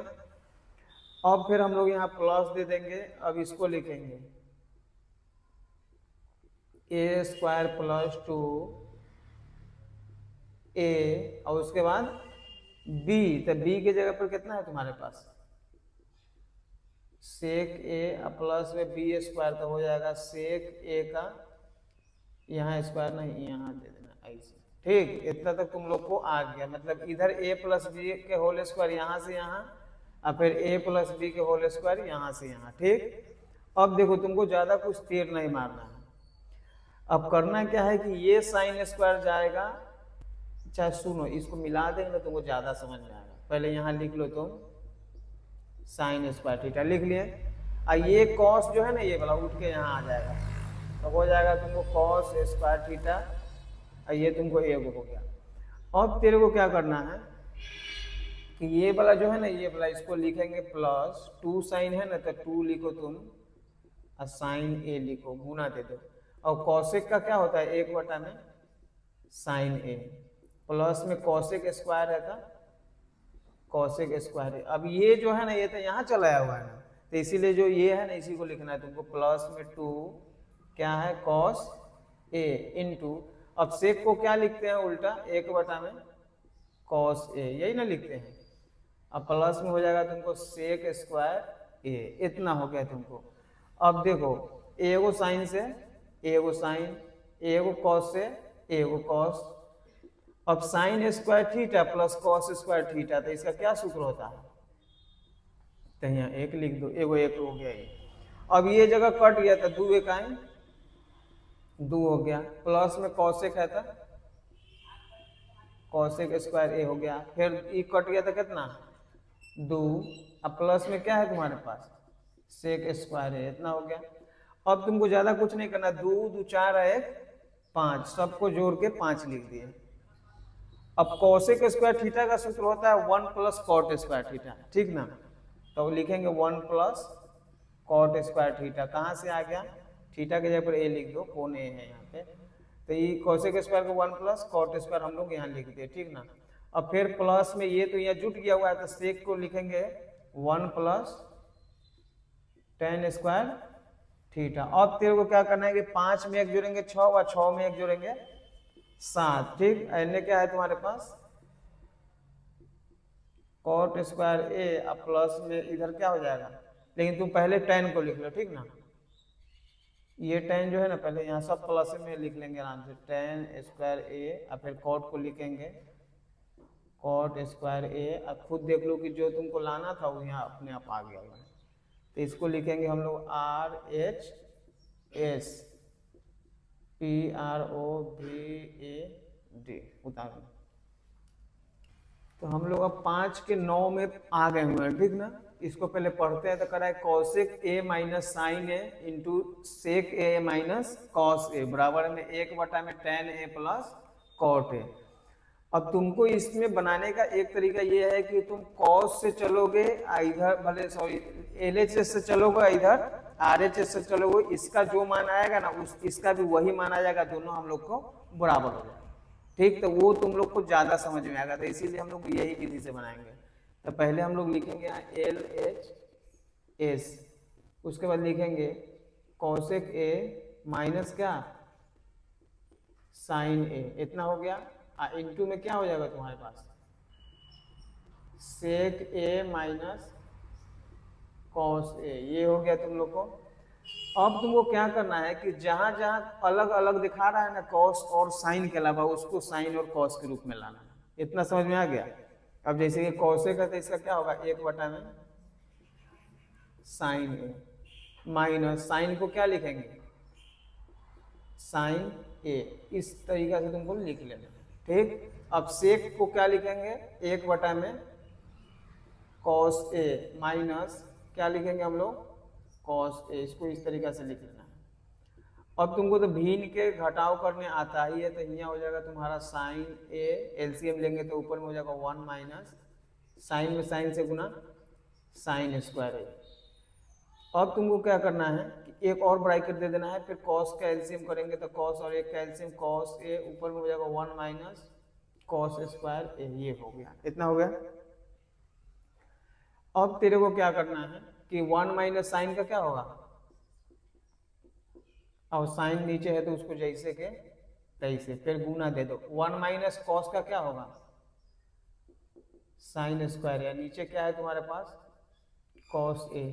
अब फिर हम लोग यहाँ प्लस दे देंगे, अब इसको लिखेंगे ए स्क्वायर प्लस 2 ए और उसके बाद बी, तो बी की जगह पर कितना है तुम्हारे पास सेक ए प्लस में बी स्क्वायर, तो हो जाएगा सेक ए का यहाँ स्क्वायर नहीं यहाँ दे देना ऐसे, ठीक। इतना तक तुम लोग को आ गया, मतलब इधर ए प्लस बी के होल स्क्वायर यहाँ से यहाँ और फिर ए प्लस बी के होल स्क्वायर यहाँ से यहाँ, ठीक। अब देखो तुमको ज्यादा कुछ तीर नहीं मारना है। अब करना क्या है कि ये साइन स्क्वायर जाएगा, चाहे सुनो इसको मिला देंगे ना तुमको ज्यादा समझ में आएगा। पहले यहाँ लिख लो तुम साइन स्क्वायर थीटा लिख लिए, और ये कॉस जो है ना ये वाला उठ के यहाँ आ जाएगा, तो हो जाएगा तुमको कॉस स्क्वायर थीटा, और ये तुमको एगो हो गया। अब तेरे को क्या करना है कि ये वाला जो है ना ये वाला इसको लिखेंगे प्लस 2 साइन है ना तो 2 लिखो तुम और साइन ए लिखो, गुना दे दो। और कॉसेक का क्या होता है 1 बटा में साइन ए प्लस में कॉसेक स्क्वायर है था कॉसेक स्क्वायर है। अब ये जो है ना ये तो यहाँ चलाया हुआ है ना, तो इसीलिए जो ये है ना इसी को लिखना है तुमको, प्लस में 2 क्या है कॉस ए इनटू, अब सेक को क्या लिखते हैं उल्टा 1 बटा में कॉस ए, यही ना लिखते हैं। अब प्लस में हो जाएगा तुमको सेक स्क्वायर ए, इतना हो गया तुमको। अब देखो एगो साइन से एगो साइन, एगो कॉस से एगो कॉस। अब sign square theta plus cos square theta, तो इसका क्या सूत्र होता है, तो यहाँ 1 लिख दो, एगो 1 हो गया ये। अब ये जगह कट गया था 2 1 2 हो गया, प्लस में कॉसेक है था कॉसेक स्क्वायर ए हो गया, फिर ये कट गया था कितना 2, अब प्लस में क्या है तुम्हारे पास सेक स्क्वायर है, इतना हो गया। अब तुमको ज्यादा कुछ नहीं करना, 2 2 4 1 5 सबको जोड़ के 5 लिख दिए। अब कॉसेक स्क्वायर थीटा का सूत्र होता है 1 प्लस कॉट स्क्वायर थीटा, ठीक ना। तो लिखेंगे 1 प्लस कॉट स्क्वायर थीटा। कहाँ से आ गया, थीटा की जगह पर ए लिख दो, कौन ए है यहाँ पे, तो ये कोसेक स्क्वायर को 1 प्लस कॉट स्क्वायर हम लोग यहाँ लिख दिए, ठीक ना। अब फिर प्लस में ये तो यहाँ जुट गया हुआ है, तो सेक को लिखेंगे 1 प्लस टेन स्क्वायर थीटा। अब तेरे को क्या करना है कि 5 में 1 जोड़ेंगे 6 और 6 में 1 जोड़ेंगे 7, ठीक। अन्य क्या है तुम्हारे पास कॉट स्क्वायर ए, अब प्लस में इधर क्या हो जाएगा, लेकिन तुम पहले टेन को लिख लो, ठीक ना। ये टेन जो है ना, पहले यहाँ सब प्लस में लिख लेंगे आराम से, टेन स्क्वायर ए, और फिर कॉट को लिखेंगे कॉट स्क्वायर ए। अब खुद देख लो कि जो तुमको लाना था वो यहाँ अपने आप आ गया हुआ है, तो इसको लिखेंगे हम लोग R H S P R O V A D, उतार। तो हम लोग अब 5 के 9 में आ गए हुए हैं, ठीक ना। इसको पहले पढ़ते हैं, तो करा है cosec A minus sine A into sec A minus cos A बराबर में 1/में tan A plus cot A. अब तुमको इसमें बनाने का एक तरीका ये है कि तुम कॉस से चलोगे इधर, भले सॉरी एलएचएस से चलोगे इधर, आरएचएस से चलोगे, इसका जो मान आएगा ना इसका भी वही मान आ जाएगा, दोनों हम लोग को बराबर हो जाएगा, ठीक। तो वो तुम लोग को ज्यादा समझ में आएगा, तो इसीलिए हम लोग यही विधि से बनाएंगे। तो पहले हम लोग लिखेंगे एल एच एस, उसके बाद लिखेंगे कॉसेक ए माइनस क्या साइन ए, इतना हो गया। इंटू में क्या हो जाएगा तुम्हारे पास सेक ए माइनस कॉस ए, ये हो गया तुम लोग को। अब तुमको क्या करना है कि जहां जहां अलग अलग दिखा रहा है ना कॉस और साइन के अलावा, उसको साइन और कॉस के रूप में लाना है। इतना समझ में आ गया। अब जैसे कि कॉसे का, तो इसका क्या होगा 1/में साइन ए माइनस साइन को क्या लिखेंगे साइन ए, इस तरीका से तुमको लिख लेना, ठीक। अब सेक को क्या लिखेंगे 1/में कॉस ए माइनस क्या लिखेंगे हम लोग कॉस ए, इसको इस तरीका से लिख लेना है। अब तुमको तो भीन के घटाव करने आता ही है, तो यहाँ हो जाएगा तुम्हारा साइन ए, एलसीएम लेंगे तो ऊपर में हो जाएगा 1 माइनस साइन में साइन से गुना साइन स्क्वायर ए। अब तुमको क्या करना है कि एक और ब्रैकेट दे देना है, फिर कॉस का एलसीएम करेंगे तो कॉस और एक का एलसीएम कॉस ए, ऊपर में हो जाएगा 1 माइनस कॉस स्क्वायर ए, ये हो गया, इतना हो गया। अब तेरे को क्या करना है कि 1 माइनस साइन का क्या होगा, और साइन नीचे है तो उसको जैसे के तैसे, फिर गुना दे दो। 1 माइनस कॉस का क्या होगा साइन स्क्वायर, या नीचे क्या है तुम्हारे पास कॉस ए।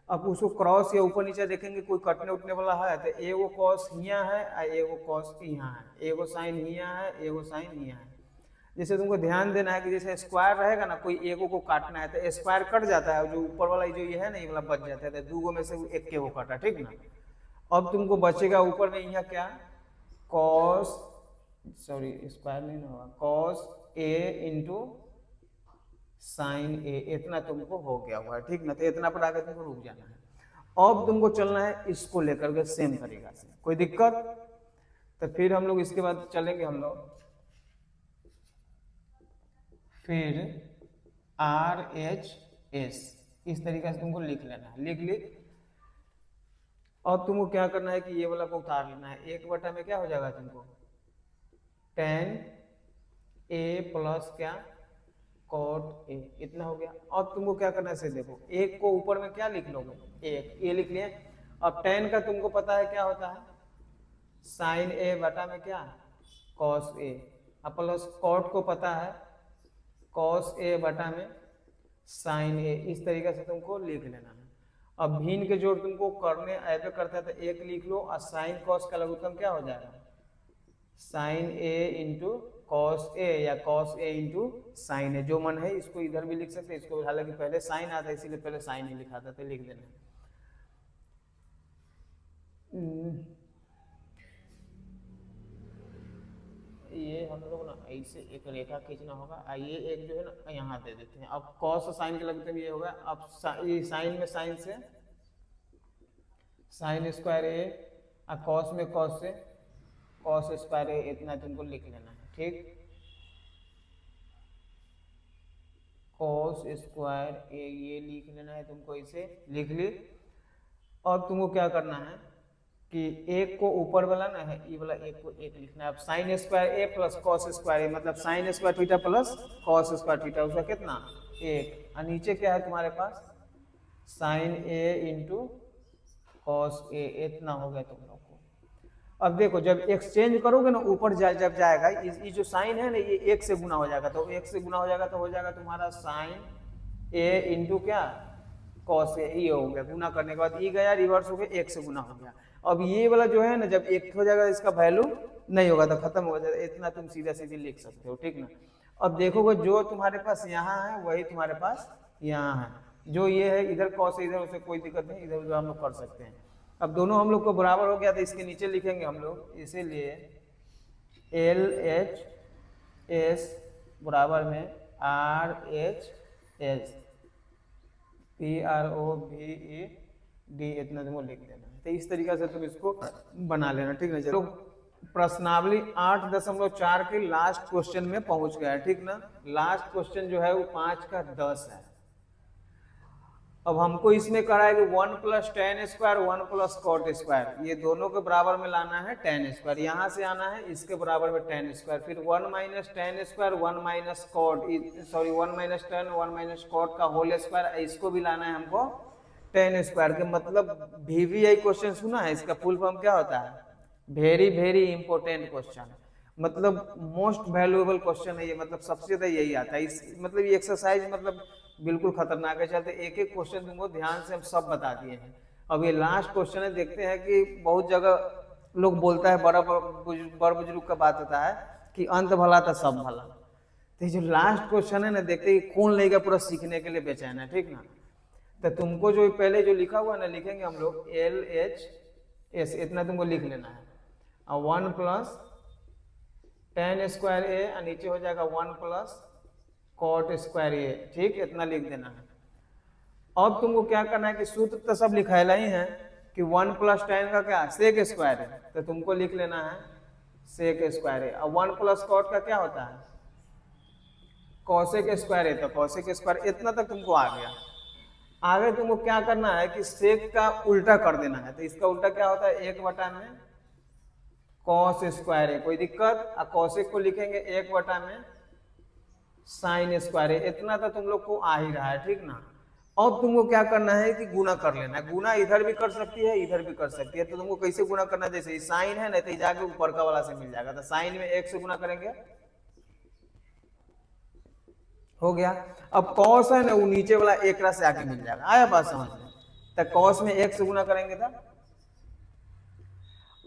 अब उसको क्रॉस या ऊपर नीचे देखेंगे कोई कटने उठने वाला है, तो एगो कॉस यहाँ है और एगो कॉस यहाँ है, एगो साइन यहाँ है एगो साइन यहाँ है। जैसे तुमको ध्यान देना है कि जैसे स्क्वायर रहेगा ना, कोई एगो को काटना है तो स्क्वायर कट जाता है, जो ऊपर वाला जो ये है ना ये वाला बच जाता है, तो दूगो में से एक के वो काटा, ठीक ना। अब तुमको बचेगा ऊपर में यहाँ क्या कॉस, सॉरी स्क्वायर नहीं होगा, कॉस ए इंटू साइन ए, इतना तुमको हो गया हुआ है, ठीक ना। तो इतना पर आकर तुमको रुक जाना है। अब तुमको चलना है इसको लेकर के सेम तरीका से, कोई दिक्कत। तो फिर हम लोग इसके बाद चलेंगे हम लोग फिर आर एच एस, इस तरीके से तुमको लिख लेना है, लिख अब तुमको क्या करना है कि ये वाला को उतार लेना है। 1/में क्या हो जाएगा तुमको टेन ए प्लस क्या कॉट ए, इतना हो गया। अब तुमको क्या करना है से देखो, एक को ऊपर में क्या लिख लोगे एक, ये लिख लिए। अब टेन का तुमको पता है क्या होता है साइन ए बटा में क्या कॉस ए, अब प्लस कॉट को पता है कॉस ए बटा में साइन ए, इस तरीके से तुमको लिख लेना है। अब भिन्न के जोड़ तुमको करने ऐसे करता है तो एक लिख लो, और साइन कॉस का लघुत्तम क्या हो जाएगा sign A into cos A, या कॉस ए इंटू साइन ए, जो मन है इसको इधर भी लिख सकते हैं, इसको हालांकि पहले साइन आता है इसीलिए पहले साइन ही लिखा था, तो लिख देना। ये हम लोग ना ऐसे एक रेखा खींचना होगा, ये एक जो है ना यहाँ दे देते हैं। अब कॉस और साइन के लगते हैं ये होगा। अब ये साइन में साइन से साइन स्क्वायर ए, और कॉस में कॉस से कॉस स्क्वायर ए, इतना तुमको लिख लेना है, ठीक। cos स्क्वायर ए, ये लिख लेना है तुमको, इसे लिख ली। और तुमको क्या करना है कि एक को ऊपर वाला ना है, ये वाला एक को एक लिखना है। अब साइन स्क्वायर ए प्लस कॉस स्क्वायर ए, मतलब sign square theta plus cos square theta, उसका कितना एक। और नीचे क्या है तुम्हारे पास sign A into cos A, इतना हो गया तुम लोग को। अब देखो जब एक्सचेंज करोगे ना ऊपर जब जाएगा ये जो साइन है ना ये एक से गुना हो जाएगा, तो एक से गुना हो जाएगा तो हो जाएगा तुम्हारा साइन ए इंटू क्या कॉस ए, ये हो गया। गुना करने के बाद ये गया रिवर्स हो गया, एक से गुना हो गया। अब ये वाला जो है ना जब एक हो जाएगा इसका वैल्यू नहीं होगा तो खत्म हो जाएगा, इतना तुम सीधा सीधी लिख सकते हो, ठीक ना। अब देखोगे जो तुम्हारे पास यहाँ है वही तुम्हारे पास यहाँ है, जो ये है इधर कॉस इधर, उसे कोई दिक्कत नहीं, इधर उधर हम लोग कर सकते हैं। अब दोनों हम लोग को बराबर हो गया तो इसके नीचे लिखेंगे हम लोग, इसीलिए एल एच एस बराबर में R H S P R O V E D, इतना तुमको लिख देना है। तो इस तरीके से तुम इसको बना लेना, ठीक ना। चलो प्रश्नावली 8.4 के लास्ट क्वेश्चन में पहुंच गया है, ठीक ना। लास्ट क्वेश्चन जो है वो 5 का 10 है। अब हमको इसमें करा है कि 1 plus tan square 1 plus cot square, ये दोनों के बराबर में लाना है टेन स्क्वायर, यहाँ से आना है इसके बराबर में टेन स्क्वायर, फिर 1 minus tan square 1 minus cot, sorry 1 minus tan 1 minus cot का होल स्क्वायर, इसको भी लाना है हमको टेन स्क्वायर के। मतलब VVI क्वेश्चन सुना है, इसका फुल फॉर्म क्या होता है, वेरी वेरी इंपॉर्टेंट क्वेश्चन, मतलब मोस्ट वैल्यूएबल क्वेश्चन है ये, मतलब सबसे ज्यादा यही आता है। इस मतलब ये एक्सरसाइज मतलब बिल्कुल खतरनाक है। चलते एक एक क्वेश्चन तुमको ध्यान से हम सब बता दिए हैं। अब ये लास्ट क्वेश्चन है, देखते हैं कि बहुत जगह लोग बोलता है बड़ा बुजुर्ग का बात होता है कि अंत भला था सब भला, तो जो लास्ट क्वेश्चन है ना देखते हैं कौन लेगा पूरा सीखने के लिए बेचैन है, ठीक ना। तो तुमको जो पहले जो लिखा हुआ ना लिखेंगे हम लोग LHS, इतना तुमको लिख लेना है। और 1 प्लस टेन स्क्वायर ए, नीचे हो जाएगा 1 प्लस कॉट स्क्वायर ए, ठीक, इतना लिख देना है। अब तुमको क्या करना है कि सूत्र तो सब लिखाया ही है कि 1 प्लस टेन का क्या सेक स्क्वायर है, तो तुमको लिख लेना है सेक स्क्वायर है। और 1 प्लस कॉट का क्या होता है कॉसेक स्क्वायर है, तो कॉसेक स्क्वायर, इतना तक तुमको आ गया। आगे तुमको क्या करना है कि सेक का उल्टा कर देना है, तो इसका उल्टा क्या होता है 1 बटा में कॉस स्क्वायर है, कोई दिक्कत। और कॉसेक को लिखेंगे 1 बटा में साइन स्क्वायर है, इतना तो तुम लोग को आ ही रहा है, ठीक ना। अब तुमको क्या करना है कि गुना कर लेना है, गुना इधर भी कर सकती है इधर भी कर सकती है। तो तुमको कैसे गुना करना है, जैसे साइन है ना तो जाके ऊपर का वाला से मिल जाएगा, तो साइन में 1 से गुना करेंगे हो गया। अब कॉस है ना वो नीचे वाला 1 से आके मिल जाएगा, आया बात समझ में। तो कॉस में 1 से गुना करेंगे था।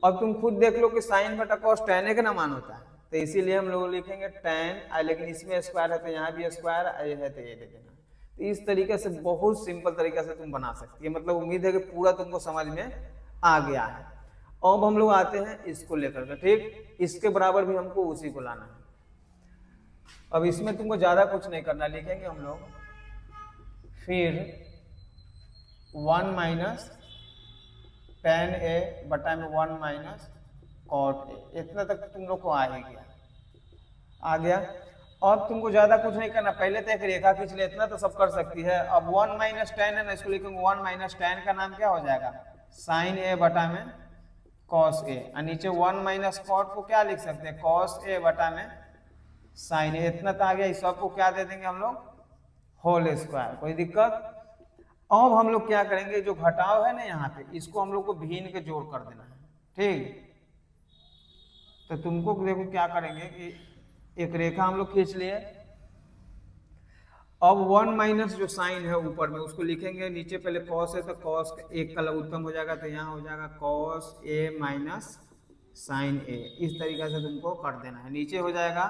अब तुम खुद देख लो कि साइन बटा कॉस टेन का ना मान होता है, तो इसीलिए हम लोग लिखेंगे टेन, लेकिन इसमें स्क्वायर है तो यहाँ भी स्क्वायर है तो ये दे देना। तो इस तरीके से बहुत सिंपल तरीके से तुम बना सकती है, मतलब उम्मीद है कि पूरा तुमको समझ में आ गया है। अब हम लोग आते हैं इसको लेकर के, ठीक, इसके बराबर भी हमको उसी को लाना है। अब इसमें तुमको ज्यादा कुछ नहीं करना, लिखेंगे हम लोग फिर 1 माइनस टेन ए बटा में 1 माइनस कॉट ए, इतना तक तुम लोग को आ ही गया, आ गया। अब तुमको ज्यादा कुछ नहीं करना, पहले तो एक रेखा खींच ले, इतना तो सब कर सकती है। अब 1 माइनस टेन है ना, इसको लिखेंगे 1 माइनस टेन का नाम क्या हो जाएगा साइन ए बटा में कॉस ए, और नीचे 1 माइनस कॉट को क्या लिख सकते हैं कॉस ए बटा में साइन ए, इतना तो आ गया। इस सबको क्या दे देंगे हम लोग होल स्क्वायर, कोई दिक्कत। अब हम लोग क्या करेंगे, जो घटाव है ना यहाँ पे इसको हम लोग को भीन के जोड़ कर देना है, ठीक। तो तुमको देखो क्या करेंगे कि एक रेखा हम लोग खींच लिए। अब 1 माइनस जो साइन है ऊपर में उसको लिखेंगे, नीचे पहले कॉस है तो कॉस एक का लघुत्तम हो जाएगा, तो यहाँ हो जाएगा कॉस ए माइनस साइन ए, इस तरीके से तुमको कर देना है। नीचे हो जाएगा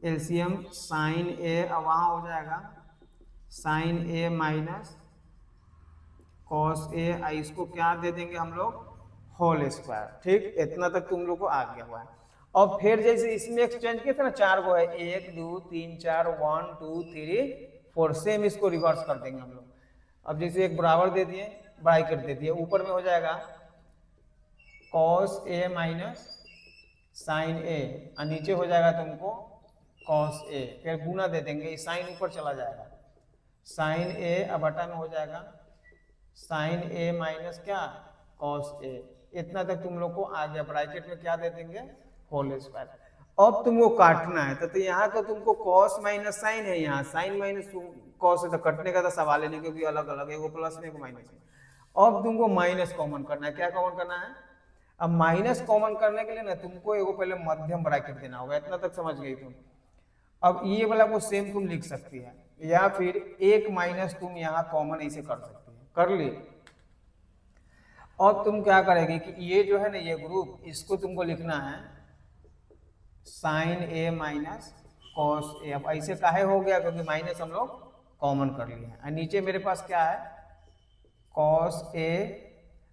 एलसीएम साइन ए, और वहाँ हो जाएगा साइन ए माइनस कॉस ए, इसको क्या दे देंगे हम लोग होल स्क्वायर, ठीक, इतना तक तुम लोग को आ गया हुआ है। और फिर जैसे इसमें एक्सचेंज किए थे ना 4 को है 1 2 3 4 1 2 3 4, सेम इसको रिवर्स कर देंगे हम लोग। अब जैसे एक बराबर दे दिए ब्रैकेट दे दिए, ऊपर में हो जाएगा कॉस ए माइनस साइन ए, और नीचे हो जाएगा तुमको कॉस ए, फिर गुना दे देंगे, साइन ऊपर चला जाएगा, साइन ए अब बटा में हो जाएगा साइन ए माइनस क्या कॉस ए, इतना तक तुम लोग को आ गया। ब्रैकेट में क्या दे देंगे होल स्क्वायर। अब तुमको काटना है तो यहाँ तो तुमको कॉस माइनस साइन है, यहाँ साइन माइनस कॉस है, तो कटने का तो सवाल ही नहीं क्योंकि अलग अलग है, वो प्लस में को माइनस में। अब तुमको माइनस कॉमन करना है, क्या कॉमन करना है, अब माइनस कॉमन करने के लिए ना तुमको एगो पहले मध्यम ब्रैकेट देना होगा, इतना तक समझ गई तुम। अब ये वाला को सेम तुम लिख सकती है, या फिर एक माइनस तुम यहाँ कॉमन ऐसे कर सकती है, कर ली। अब तुम क्या करेगी कि ये जो है ना ये ग्रुप, इसको तुमको लिखना है साइन ए माइनस कॉस ए। अब ऐसे काहे हो गया, क्योंकि माइनस हम लोग कॉमन कर लिए हैं। और नीचे मेरे पास क्या है कॉस ए,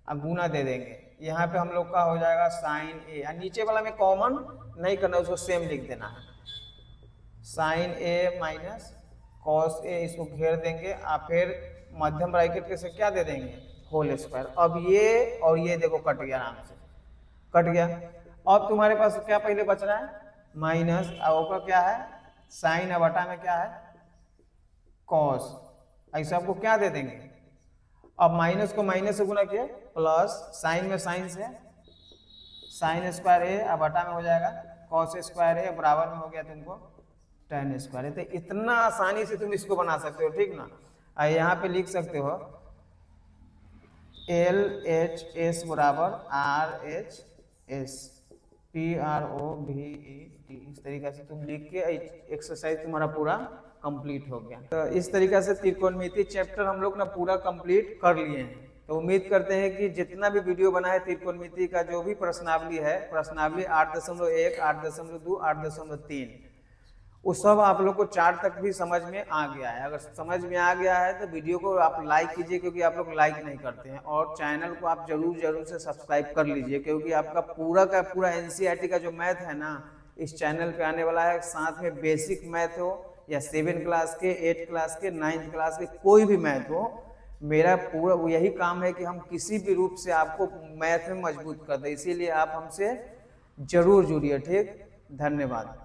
अब गुना दे देंगे, यहाँ पे हम लोग का हो जाएगा साइन ए, और नीचे वाला में कॉमन नहीं करना, उसको सेम लिख देना है साइन ए माइनस कॉस ए, इसको घेर देंगे और फिर मध्यम ब्रैकेट के से क्या दे देंगे होल स्क्वायर। अब ये और ये देखो कट गया, आराम से कट गया। अब तुम्हारे पास क्या पहले बच रहा है माइनस, और ऊपर क्या है साइन, और बटा में क्या है कॉस, ऐसा आपको क्या दे देंगे। अब माइनस को माइनस से गुना किए प्लस साइन में साइन से साइन स्क्वायर ए, अब बटा में हो जाएगा कॉस स्क्वायर ए, बराबर में हो गया तुमको tan स्क्वायर। तो इतना आसानी से तुम इसको बना सकते हो, ठीक ना। और यहाँ पे लिख सकते हो एल एच एस बराबर R H S P R O V E T, इस तरीके से तुम लिख के एक्सरसाइज तुम्हारा पूरा कंप्लीट हो गया। तो इस तरीके से त्रिकोणमिति चैप्टर हम लोग ना पूरा कंप्लीट कर लिए हैं। तो उम्मीद करते हैं कि जितना भी वीडियो बना है त्रिकोणमिति का, जो भी प्रश्नावली है, प्रश्नावली 8.1, 8.2, 8.3, वो सब आप लोग को 4 तक भी समझ में आ गया है। अगर समझ में आ गया है तो वीडियो को आप लाइक कीजिए, क्योंकि आप लोग लाइक नहीं करते हैं, और चैनल को आप जरूर से सब्सक्राइब कर लीजिए, क्योंकि आपका पूरा का पूरा एनसीईआरटी का जो मैथ है ना इस चैनल पे आने वाला है। साथ में बेसिक मैथ हो या 7 क्लास के, 8 क्लास के, 9 क्लास के, कोई भी मैथ हो, मेरा पूरा यही काम है कि हम किसी भी रूप से आपको मैथ में मजबूत कर दें। इसीलिए आप हमसे जरूर जुड़िए, ठीक। धन्यवाद।